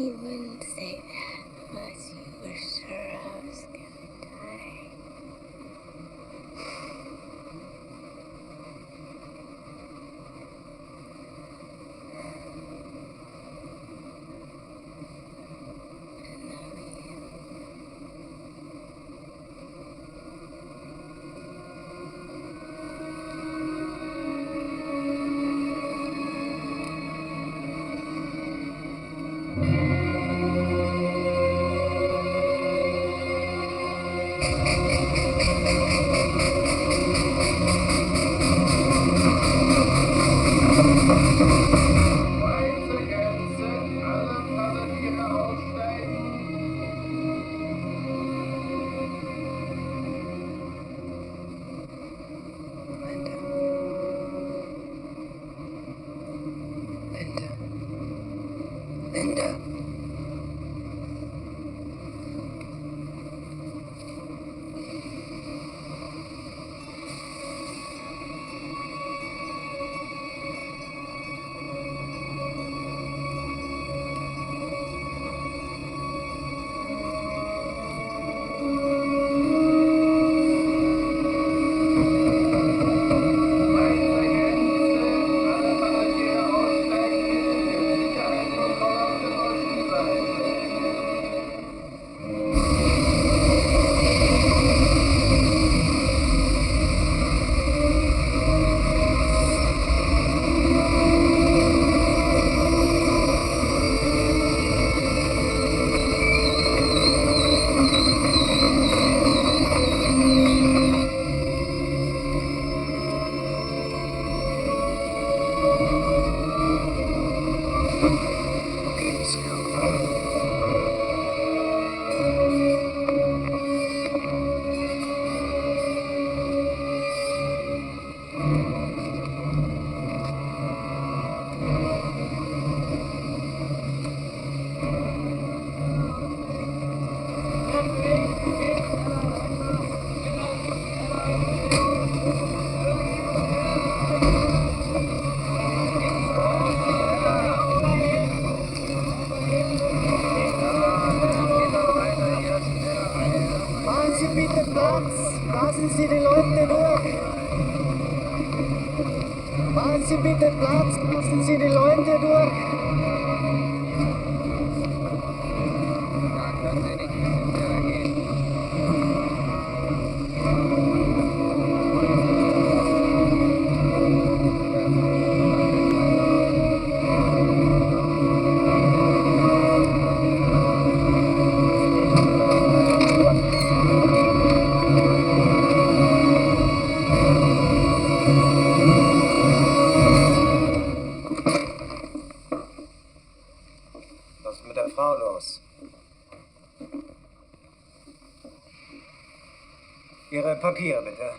You wouldn't say that unless you were sure I was gonna die. Lassen Sie die Leute durch. Machen Sie bitte Platz, lassen Sie die Leute durch. Ihre Papiere, bitte.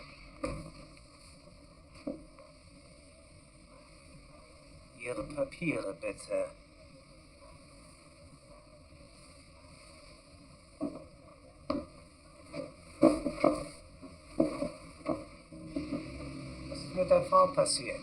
Ihre Papiere, bitte. Was ist mit der Frau passiert?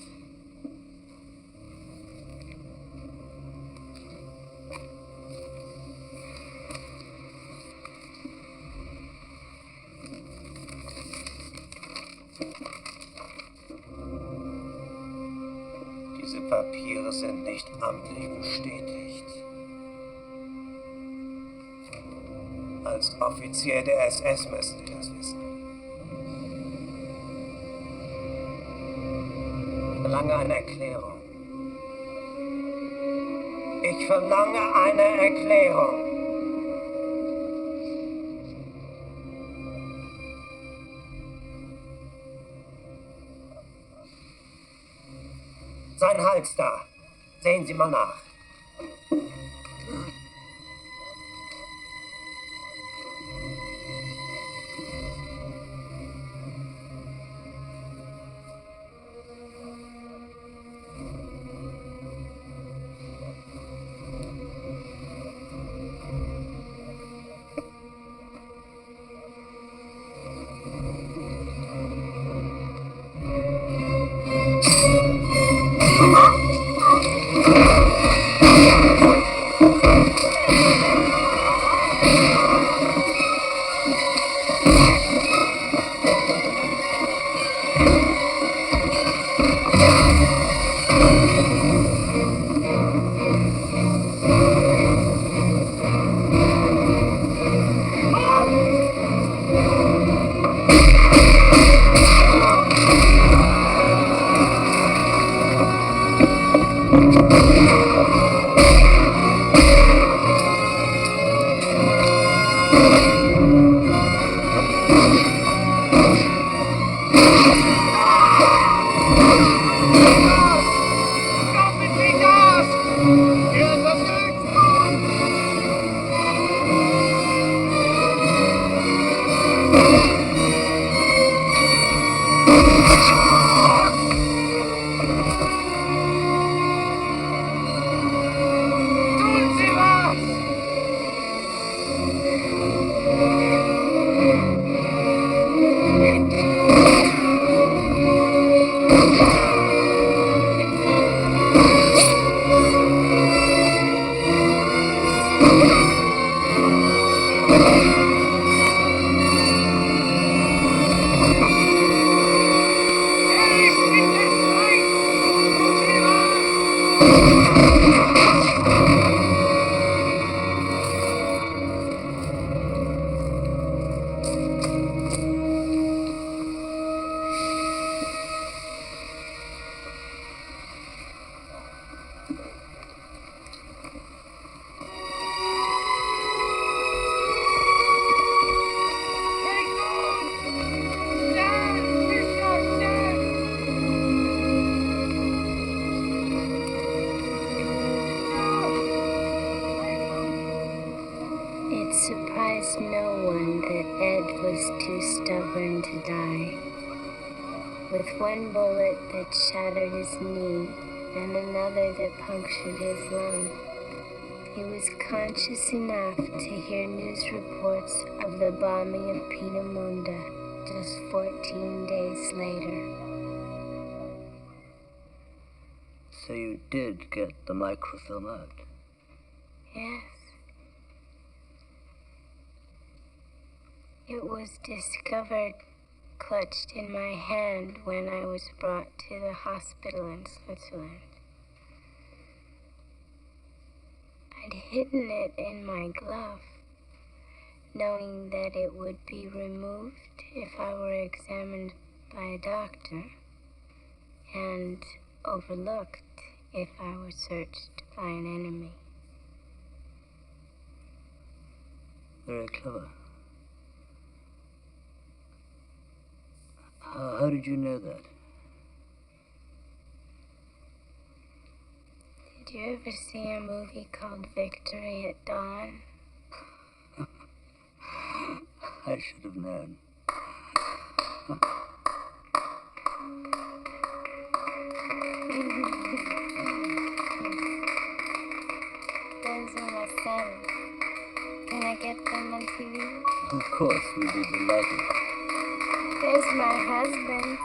Diese Papiere sind nicht amtlich bestätigt. Als Offizier der SS müssen Sie das wissen. Ich verlange eine Erklärung. Ich verlange eine Erklärung. Sein Hals da. Sehen Sie mal nach. It surprised no one that Ed was too stubborn to die. With one bullet that shattered his knee and another that punctured his lung, he was conscious enough to hear news reports of the bombing of Peenemünde just 14 days later. So you did get the microfilm out? Yes. It was discovered clutched in my hand when I was brought to the hospital in Switzerland. I'd hidden it in my glove, knowing that it would be removed if I were examined by a doctor, and overlooked if I were searched by an enemy. Very clever. How did you know that? Did you ever see a movie called Victory at Dawn? I should have known. Those are my sons. Can I get them on TV? Of course, we'd be delighted. There's my husband.